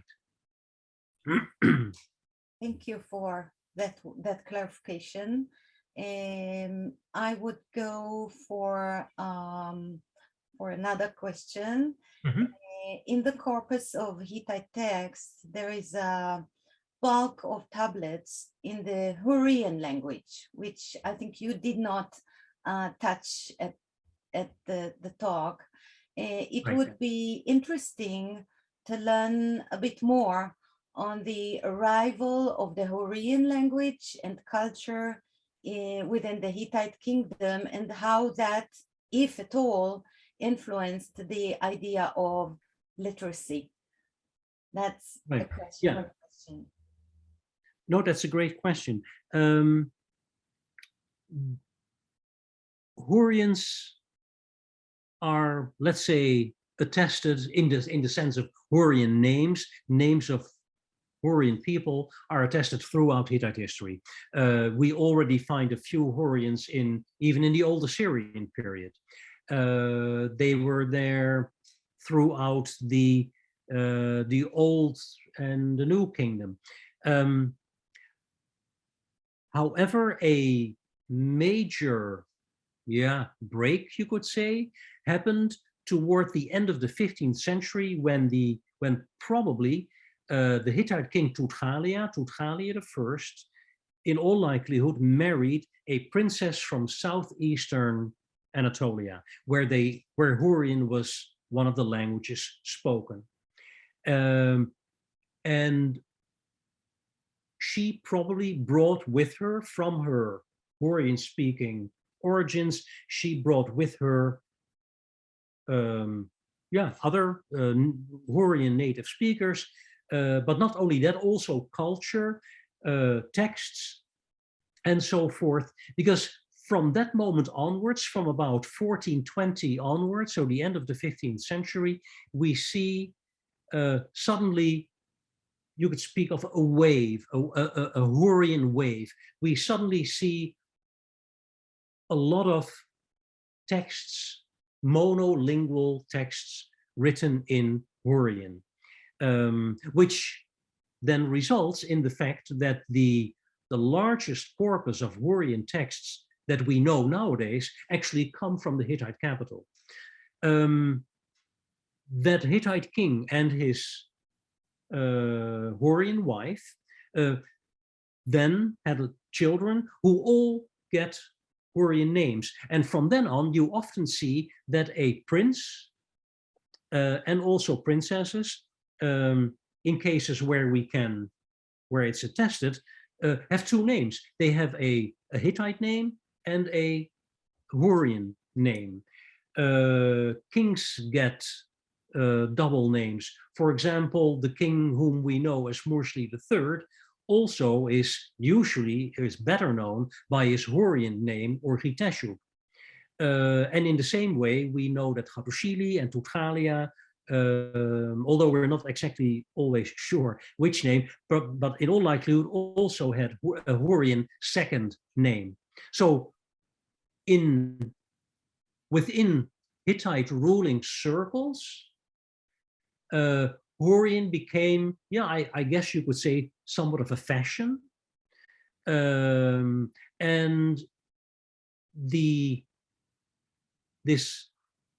Thank you for that clarification. I would go for another question. Mm-hmm. In the corpus of Hittite texts, there is a bulk of tablets in the Hurrian language, which I think you did not touch at the talk. It Right. would be interesting to learn a bit more on the arrival of the Hurrian language and culture within the Hittite kingdom, and how that, if at all, influenced the idea of literacy. That's right. the question. Yeah. No, that's a great question. Hurrians are, let's say, attested in the sense of Hurrian names of Hurrian people are attested throughout Hittite history. We already find a few Hurrians even in the old Assyrian period. They were there throughout the Old and the New Kingdom. However, a major break, you could say, happened toward the end of the 15th century, when probably the Hittite king Tudgalia I, in all likelihood married a princess from southeastern Anatolia, where Hurrian was one of the languages spoken. And she probably brought with her, from her Hurrian-speaking origins, she brought with her other Hurrian native speakers, but not only that, also culture, texts, and so forth, because from that moment onwards, from about 1420 onwards, so the end of the 15th century, we see suddenly, you could speak of a wave, a Hurrian wave. We suddenly see a lot of texts, monolingual texts written in Hurrian, which then results in the fact that the largest corpus of Hurrian texts that we know nowadays actually come from the Hittite capital. That Hittite king and his Hurrian wife then had children who all get Hurrian names. And from then on, you often see that a prince and also princesses, in cases where it's attested, have two names. They have a Hittite name and a Hurrian name. Kings get double names. For example, the king whom we know as Mursli III also is better known by his Hurrian name, Orgiteshub. And in the same way, we know that Hattushili and Tudgalia, although we're not exactly always sure which name, but in all likelihood also had a Hurrian second name. So within Hittite ruling circles, Hurrian became, I guess you could say, somewhat of a fashion. And this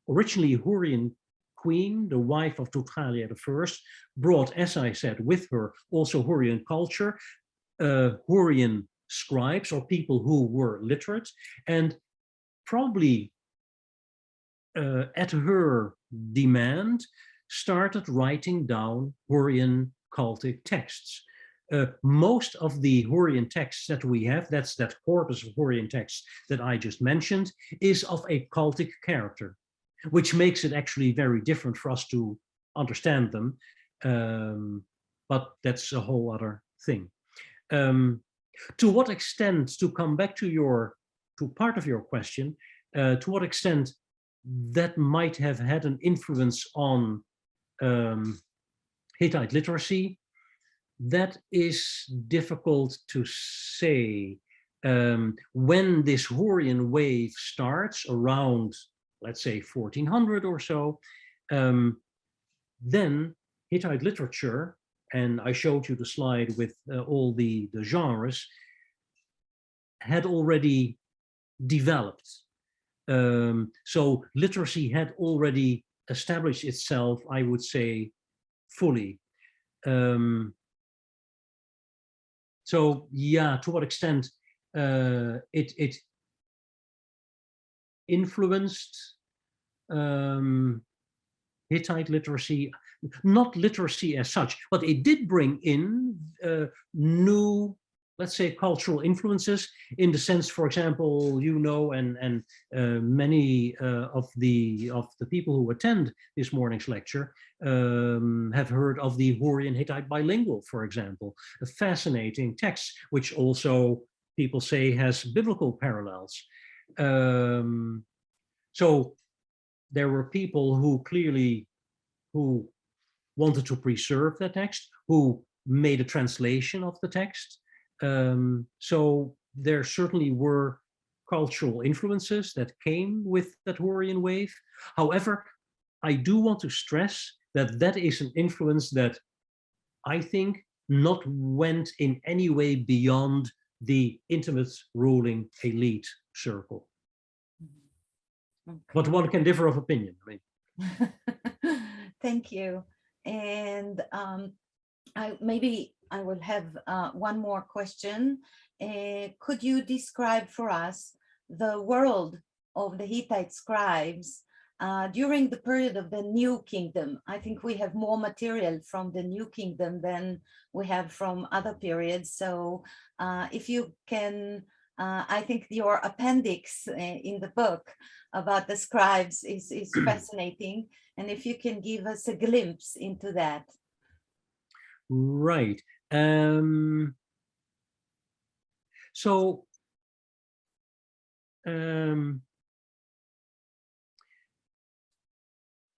originally Hurrian queen, the wife of Tudgalia I, brought, as I said, with her also Hurrian culture, Hurrian scribes or people who were literate, and probably at her demand started writing down Hurrian cultic texts. Most of the Hurrian texts that we have, that's that corpus of Hurrian texts that I just mentioned, is of a cultic character, which makes it actually very different for us to understand them. But that's a whole other thing. To what extent, to come back to part of your question, to what extent that might have had an influence on Hittite literacy, that is difficult to say. When this Hurrian wave starts around, let's say 1400 or so, then Hittite literature, and I showed you the slide with all the genres, had already developed. So literacy had already established itself, I would say, fully. So yeah, to what extent it influenced Hittite literacy, not literacy as such, but it did bring in new, let's say, cultural influences, in the sense, for example, and many of the people who attend this morning's lecture have heard of the Hurrian Hittite bilingual, for example, a fascinating text, which also people say has biblical parallels. So there were people who wanted to preserve the text, who made a translation of the text. So there certainly were cultural influences that came with that Hurrian wave. However, I do want to stress that that is an influence that I think not went in any way beyond the intimate ruling elite circle. Okay. But one can differ of opinion. I mean. Thank you. And maybe I will have one more question. Could you describe for us the world of the Hittite scribes during the period of the New Kingdom? I think we have more material from the New Kingdom than we have from other periods. So if you can, I think your appendix in the book about the scribes is fascinating. And if you can give us a glimpse into that. Right. So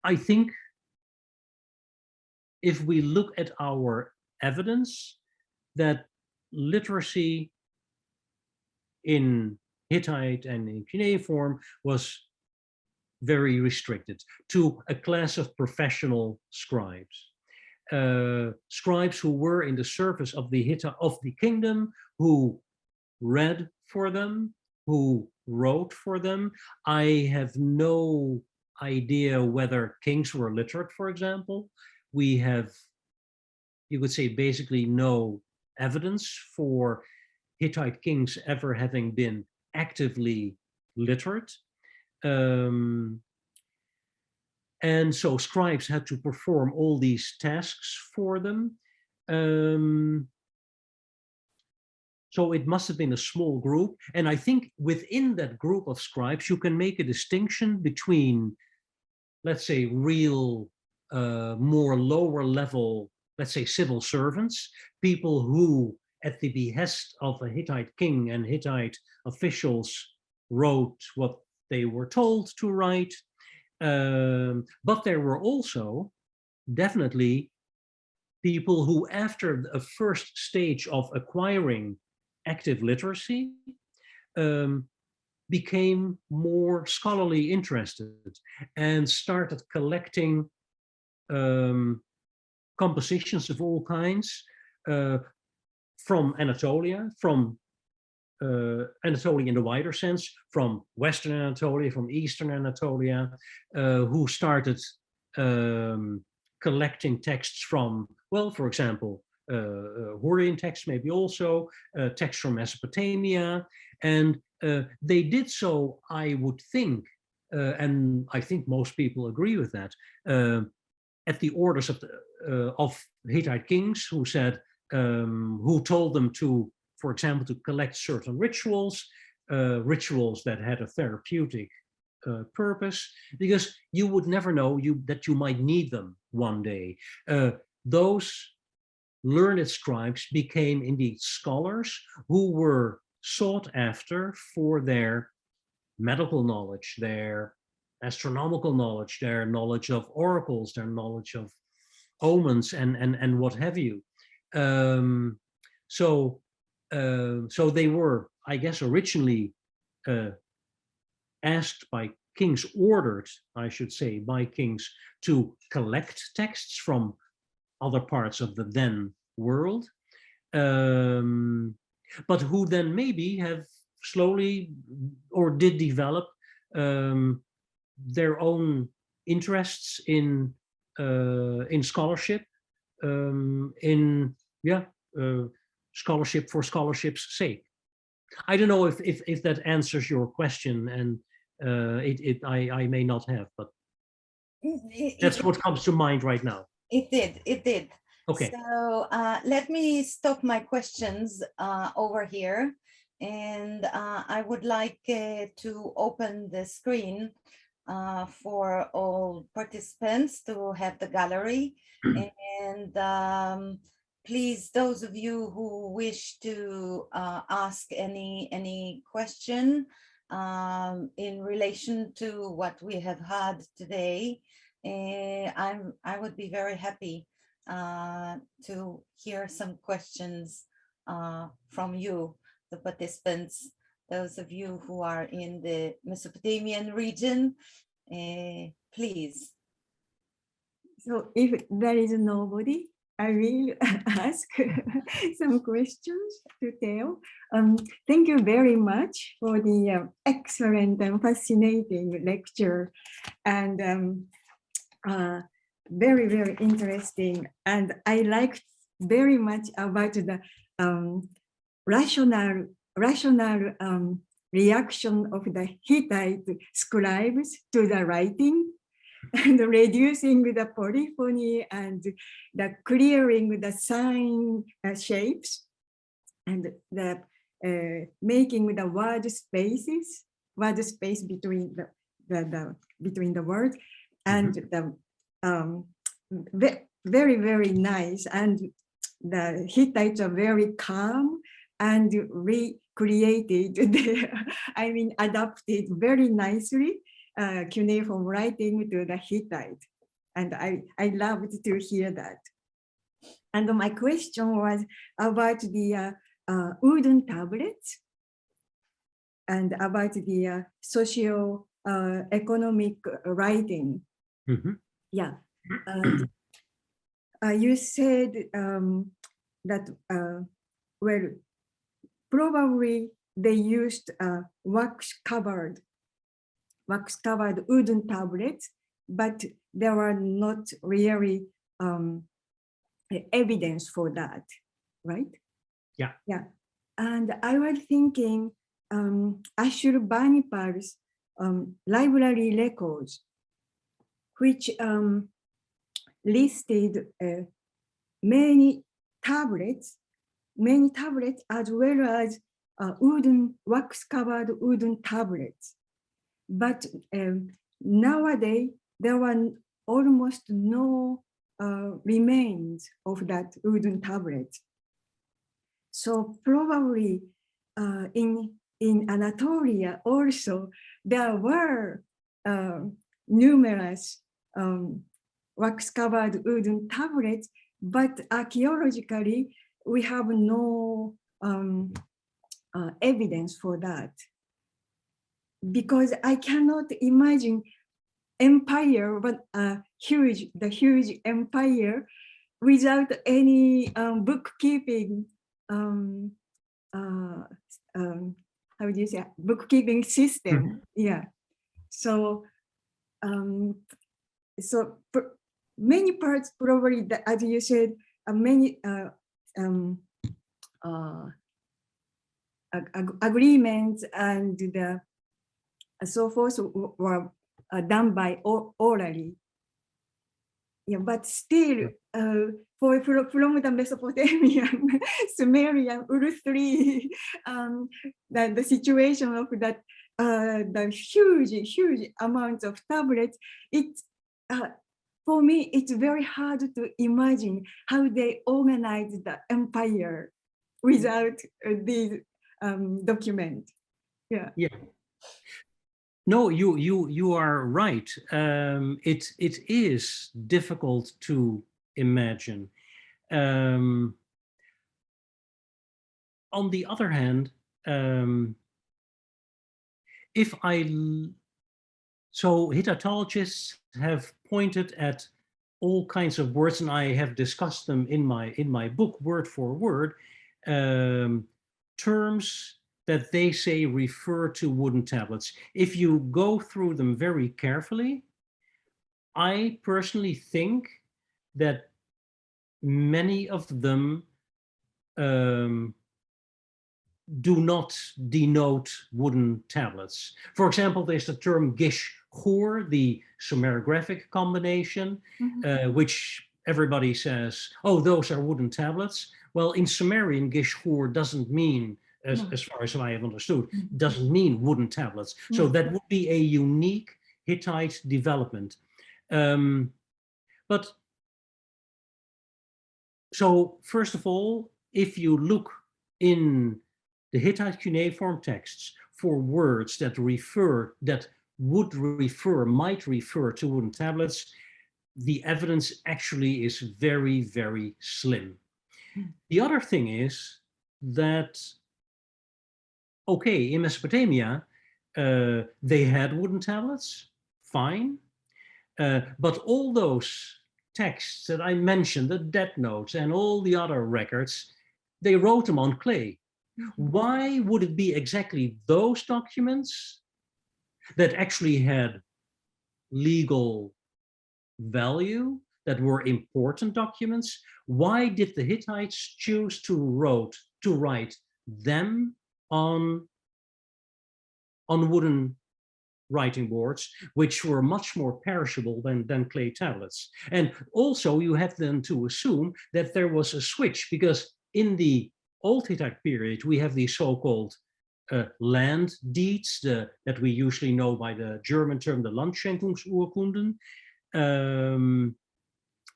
I think if we look at our evidence, that literacy in Hittite and in cuneiform was very restricted to a class of professional scribes. Scribes who were in the service of the kingdom, who read for them, who wrote for them. I have no idea whether kings were literate, for example. We have, you could say, basically no evidence for Hittite kings ever having been actively literate. And so scribes had to perform all these tasks for them. So it must have been a small group. And I think within that group of scribes, you can make a distinction between, let's say, real, more lower level, let's say, civil servants, people who, at the behest of a Hittite king and Hittite officials, wrote what they were told to write. But there were also definitely people who, after the first stage of acquiring active literacy, became more scholarly interested and started collecting compositions of all kinds from Anatolia, from Anatolia in the wider sense, from Western Anatolia, from Eastern Anatolia, who started collecting texts from, well, for example, Hurrian texts, maybe also texts from Mesopotamia, and they did so, I would think, and I think most people agree with that, at the orders of Hittite kings who said, who told them to, for example, to collect certain rituals, rituals that had a therapeutic purpose, because you would never know that you might need them one day. Those learned scribes became indeed scholars who were sought after for their medical knowledge, their astronomical knowledge, their knowledge of oracles, their knowledge of omens, and what have you. So they were, I guess, originally asked by kings, ordered, I should say, by kings to collect texts from other parts of the then world, but who then maybe have slowly or did develop their own interests in scholarship, scholarship for scholarship's sake. I don't know if that answers your question, and I may not have, but that's what comes to mind right now. It did. Okay. So let me stop my questions over here, and I would like to open the screen for all participants to have the gallery. And please, those of you who wish to ask any question in relation to what we have had today, I would be very happy to hear some questions from you, the participants, those of you who are in the Mesopotamian region, please. So if there is nobody, I will ask some questions to Theo. Thank you very much for the excellent and fascinating lecture. And very, very interesting. And I liked very much about the rational reaction of the Hittite scribes to the writing, and reducing the polyphony and the clearing the sign shapes, and the making the word space between the words, and the very, very nice. And the Hittites are very calm and recreated their, I mean, adapted very nicely cuneiform writing to the Hittite. And I loved to hear that. And my question was about the wooden tablets and about the socio-economic writing. Yeah. You said that, well, probably they used wax-covered wooden tablets, but there were not really evidence for that, right? Yeah. Yeah. And I was thinking, Ashurbanipal's library records, which listed many tablets as well as wax-covered wooden tablets. But nowadays, there were almost no remains of that wooden tablet. So probably in Anatolia also, there were numerous wax-covered wooden tablets, but archaeologically, we have no evidence for that. Because I cannot imagine empire, but the huge empire without any bookkeeping, how do you say, bookkeeping system. Yeah. So, many parts probably, as you said, many agreements and the so forth were done by orally. Yeah, but still, from the Mesopotamian, Sumerian, Ur-3, the situation of that, the huge amounts of tablets, for me, it's very hard to imagine how they organized the empire without these documents. Yeah. Yeah. No, you are right. It is difficult to imagine. On the other hand, so Hittitologists have pointed at all kinds of words, and I have discussed them in my book word for word, terms that they say refer to wooden tablets. If you go through them very carefully, I personally think that many of them do not denote wooden tablets. For example, there's the term gish-ghur, the Sumerographic combination, which everybody says, oh, those are wooden tablets. Well, in Sumerian, gish-ghur doesn't mean, as far as I have understood, doesn't mean wooden tablets. So that would be a unique Hittite development. But so first of all, if you look in the Hittite cuneiform texts for words that might refer to wooden tablets, the evidence actually is very, very slim. The other thing is that, okay, in Mesopotamia, they had wooden tablets, fine. But all those texts that I mentioned, the death notes and all the other records, they wrote them on clay. Why would it be exactly those documents that actually had legal value, that were important documents, why did the Hittites choose to write them on wooden writing boards, which were much more perishable than clay tablets? And also you have then to assume that there was a switch, because in the Old Hittite period, we have these so-called land deeds that we usually know by the German term, the Landschenkungsurkunden.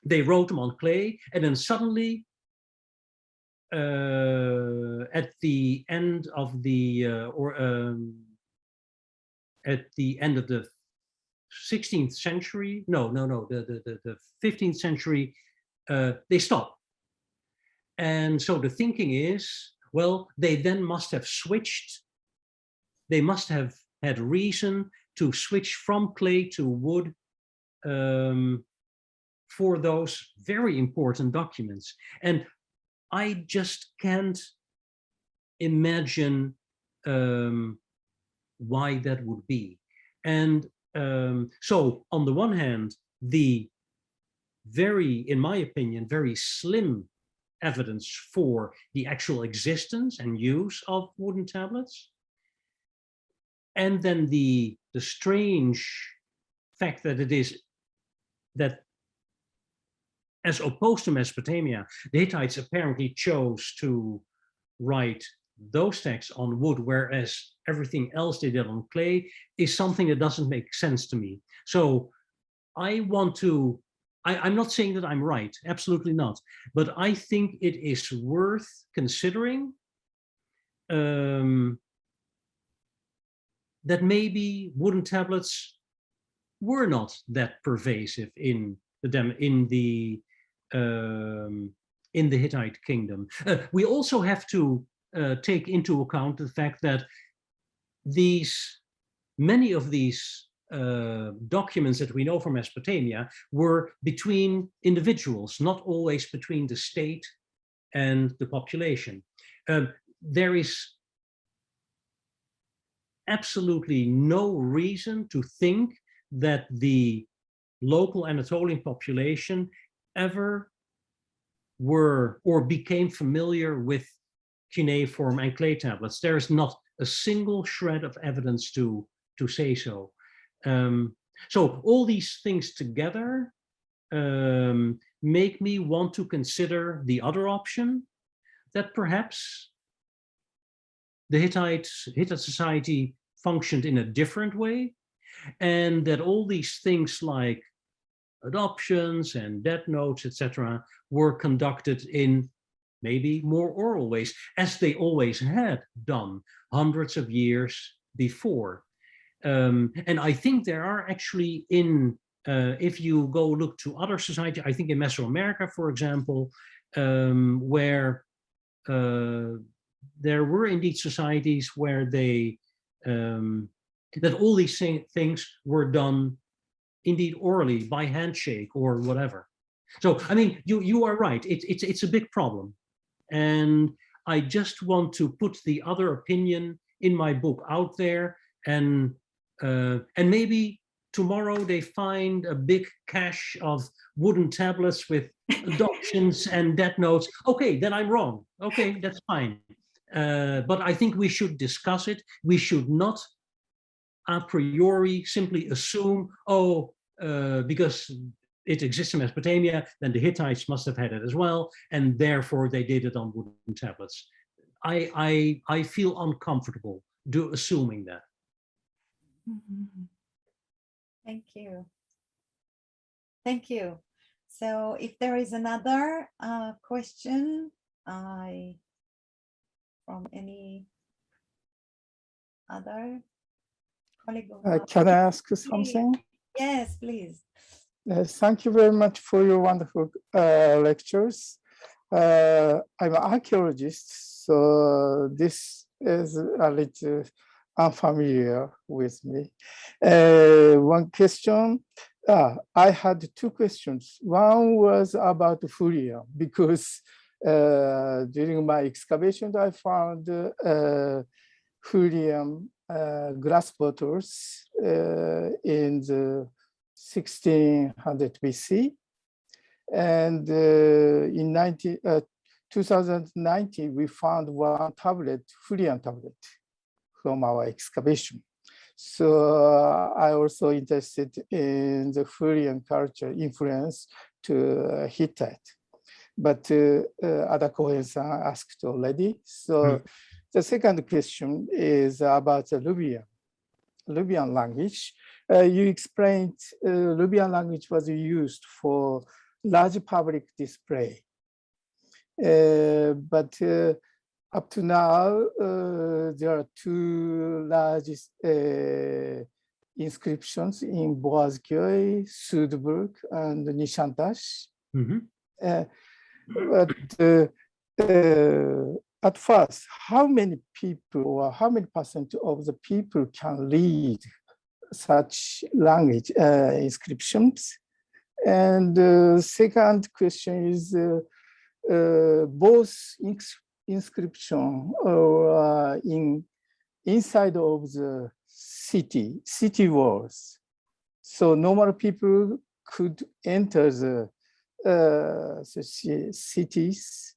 They wrote them on clay, and then suddenly at the end of the 16th century, the 15th century, they stopped. And so the thinking is, well, they then must have switched. They must have had reason to switch from clay to wood for those very important documents. And I just can't imagine why that would be. And so on the one hand, the very, in my opinion, very slim evidence for the actual existence and use of wooden tablets. And then the strange fact that it is that, as opposed to Mesopotamia, the Hittites apparently chose to write those texts on wood, whereas everything else they did on clay, is something that doesn't make sense to me. So I'm not saying that I'm right, absolutely not, but I think it is worth considering that maybe wooden tablets were not that pervasive in the Hittite kingdom. We also have to take into account the fact that many of these documents that we know from Mesopotamia were between individuals, not always between the state and the population. There is absolutely no reason to think that the local Anatolian population ever were or became familiar with cuneiform and clay tablets. There is not a single shred of evidence to say so. So all these things together make me want to consider the other option, that perhaps the Hittite society functioned in a different way, and that all these things like adoptions and death notes, etc., were conducted in maybe more oral ways, as they always had done hundreds of years before. And I think there are actually if you go look to other societies, I think in Mesoamerica, for example, where there were indeed societies where that all these things were done indeed orally, by handshake or whatever. So, I mean, you are right, it's a big problem. And I just want to put the other opinion in my book out there, and maybe tomorrow they find a big cache of wooden tablets with adoptions and death notes. Okay, then I'm wrong. Okay, that's fine. But I think we should discuss it. We should not a priori simply assume, because it exists in Mesopotamia, then the Hittites must have had it as well, and therefore they did it on wooden tablets. I feel uncomfortable assuming that. Thank you. Thank you. So if there is another question from any other colleague of mine. Can I ask something? Yes, please. Thank you very much for your wonderful lectures. I'm an archaeologist, so this is a little unfamiliar with me. One question, I had two questions. One was about Furium, because during my excavations, I found Furium glass bottles in the 1600 BC. And in 2019, we found one tablet, Hurrian tablet, from our excavation. So I also interested in the Hurrian culture influence to Hittite. But other Cohen-san asked already. So the second question is about the Libyan language. You explained Libyan language was used for large public display. But up to now, there are two large inscriptions in Boğazköy, Südburg, and Nishantaş. But at first, how many people or how many percent of the people can read such language inscriptions? And the second question is both inscription or inside of the city walls. So normal people could enter the cities.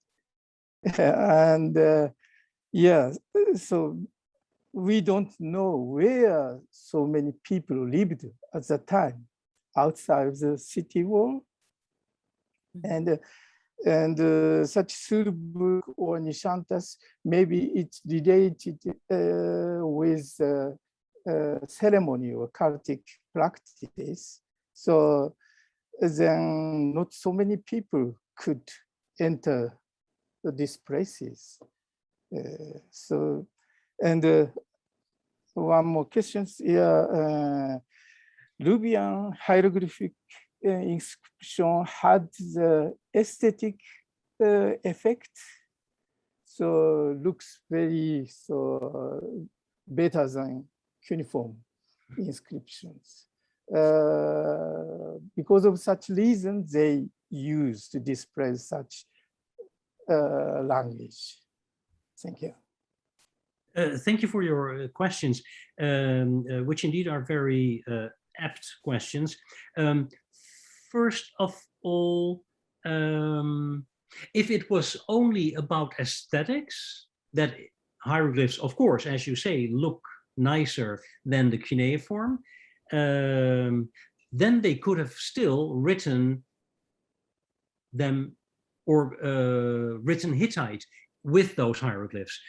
And yeah, so we don't know where so many people lived at that time outside the city wall. And such Südburg or Nishantas, maybe it's related with ceremony or cultic practices. So then not so many people could enter these places. So, and one more question here. Libyan hieroglyphic inscription had the aesthetic effect, so looks very better than cuneiform inscriptions. Because of such reason, they use to display such language. Thank you. Thank you for your questions, which indeed are very apt questions. First of all, if it was only about aesthetics, that hieroglyphs, of course, as you say, look nicer than the cuneiform, then they could have still written them or written Hittite with those hieroglyphs.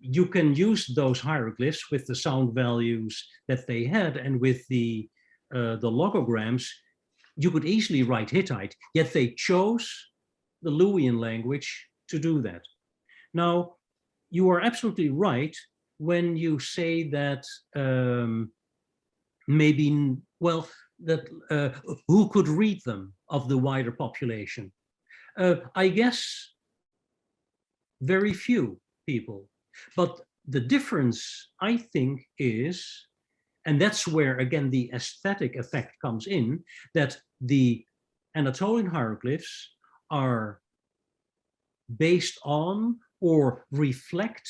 You can use those hieroglyphs with the sound values that they had, and with the logograms, you could easily write Hittite, yet they chose the Luwian language to do that. Now, you are absolutely right when you say that maybe, well, that who could read them of the wider population? I guess very few people. But the difference, I think, is, and that's where, again, the aesthetic effect comes in, that the Anatolian hieroglyphs are based on or reflect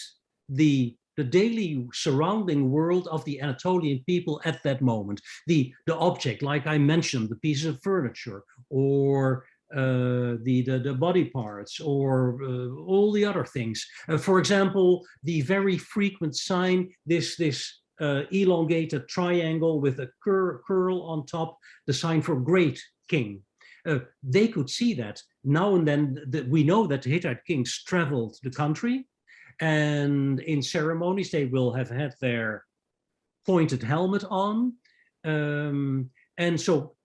the daily surrounding world of the Anatolian people at that moment. The object, like I mentioned, the pieces of furniture, or the body parts, or all the other things. For example, the very frequent sign, this elongated triangle with a curl on top, the sign for great king. They could see that. Now and then, we know that the Hittite kings traveled the country, and in ceremonies they will have had their pointed helmet on. And so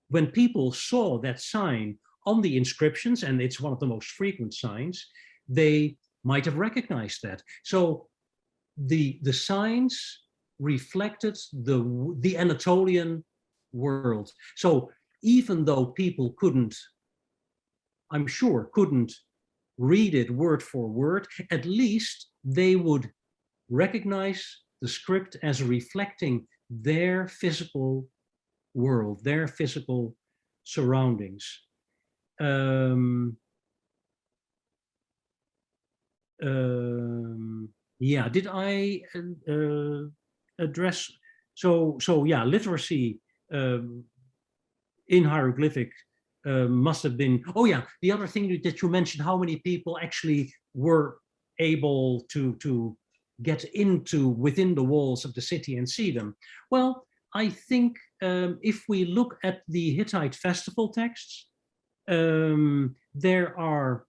when people saw that sign on the inscriptions, and it's one of the most frequent signs, they might have recognized that. So the signs reflected the Anatolian world. So even though people couldn't, I'm sure, couldn't read it word for word, at least they would recognize the script as reflecting their physical world, their physical surroundings. Yeah, did I address? So yeah, literacy in hieroglyphic must have been, oh yeah, the other thing that you mentioned, how many people actually were able to get into within the walls of the city and see them. Well, I think if we look at the Hittite festival texts, there are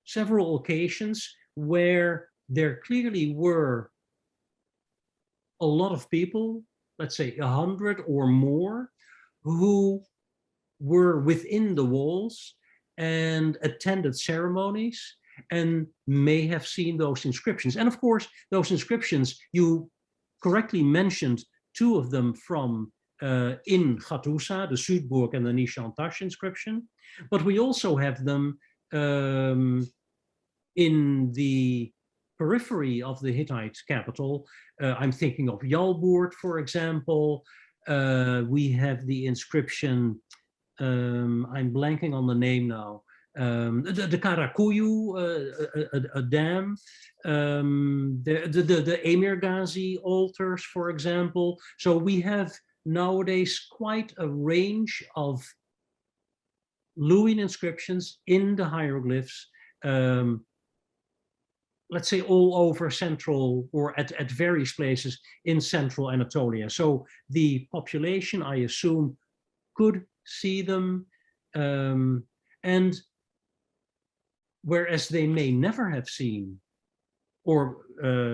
several occasions where there clearly were a lot of people, let's say 100 or more, who were within the walls and attended ceremonies and may have seen those inscriptions. And of course, those inscriptions, you correctly mentioned two of them from in Hattusa, the Südburg and the Nishantash inscription, but we also have them in the periphery of the Hittite capital. I'm thinking of Jalboerd, for example. We have the inscription, I'm blanking on the name now, the Karakuyu, a dam, the Emir Ghazi altars, for example. So we have nowadays quite a range of Luwian inscriptions in the hieroglyphs, let's say all over central or at various places in central Anatolia. So the population, I assume, could see them, and whereas they may never have seen or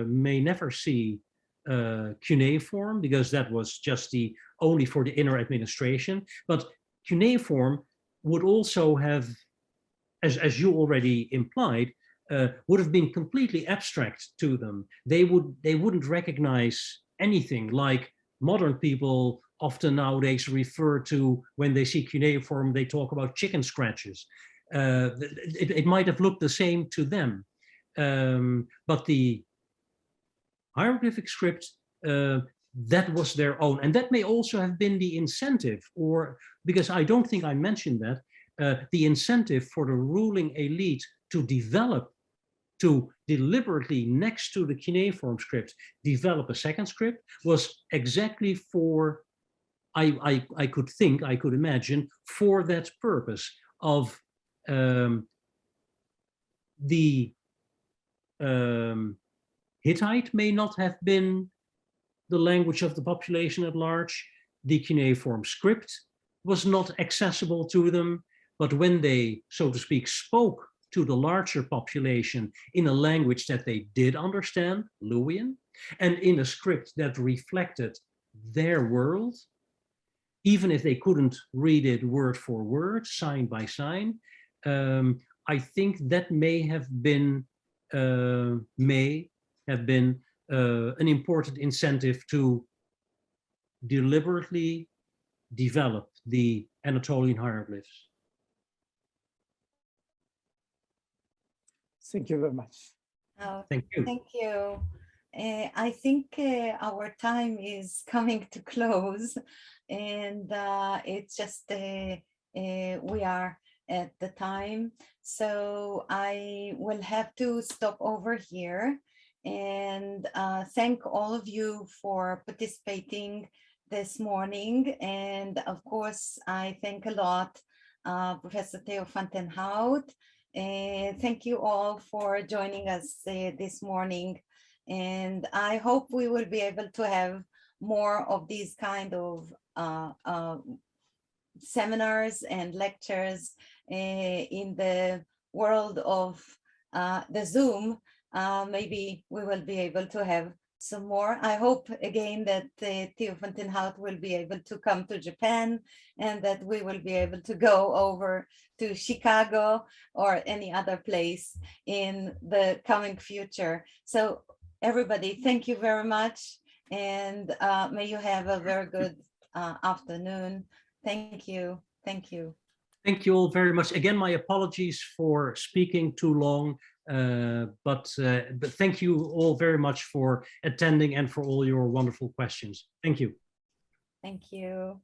may never see cuneiform, because that was just only for the inner administration, but cuneiform would also have, as you already implied, would have been completely abstract to them. They wouldn't recognize anything like modern people often nowadays refer to. When they see cuneiform, they talk about chicken scratches. It might have looked the same to them, but the hieroglyphic script, that was their own, and that may also have been the incentive, or because I don't think I mentioned that, the incentive for the ruling elite to develop, to deliberately, next to the cuneiform script, develop a second script, was exactly for, I could imagine, for that purpose of the Hittite may not have been the language of the population at large. The cuneiform script was not accessible to them, but when they, so to speak, spoke to the larger population in a language that they did understand, Luwian, and in a script that reflected their world, even if they couldn't read it word for word, sign by sign, I think that may have been an important incentive to deliberately develop the Anatolian hieroglyphs. Thank you very much. Thank you. Thank you. I think our time is coming to close, and it's just we are at the time. So I will have to stop over here and thank all of you for participating this morning. And of course, I thank a lot Professor Theo van den Hout. Thank you all for joining us this morning. And I hope we will be able to have more of these kind of seminars and lectures in the world of the Zoom. Maybe we will be able to have some more. I hope again that Theo van den Hout will be able to come to Japan, and that we will be able to go over to Chicago or any other place in the coming future. So everybody, thank you very much, and may you have a very good afternoon. Thank you. Thank you. Thank you all very much. Again, my apologies for speaking too long, but thank you all very much for attending and for all your wonderful questions. Thank you. Thank you.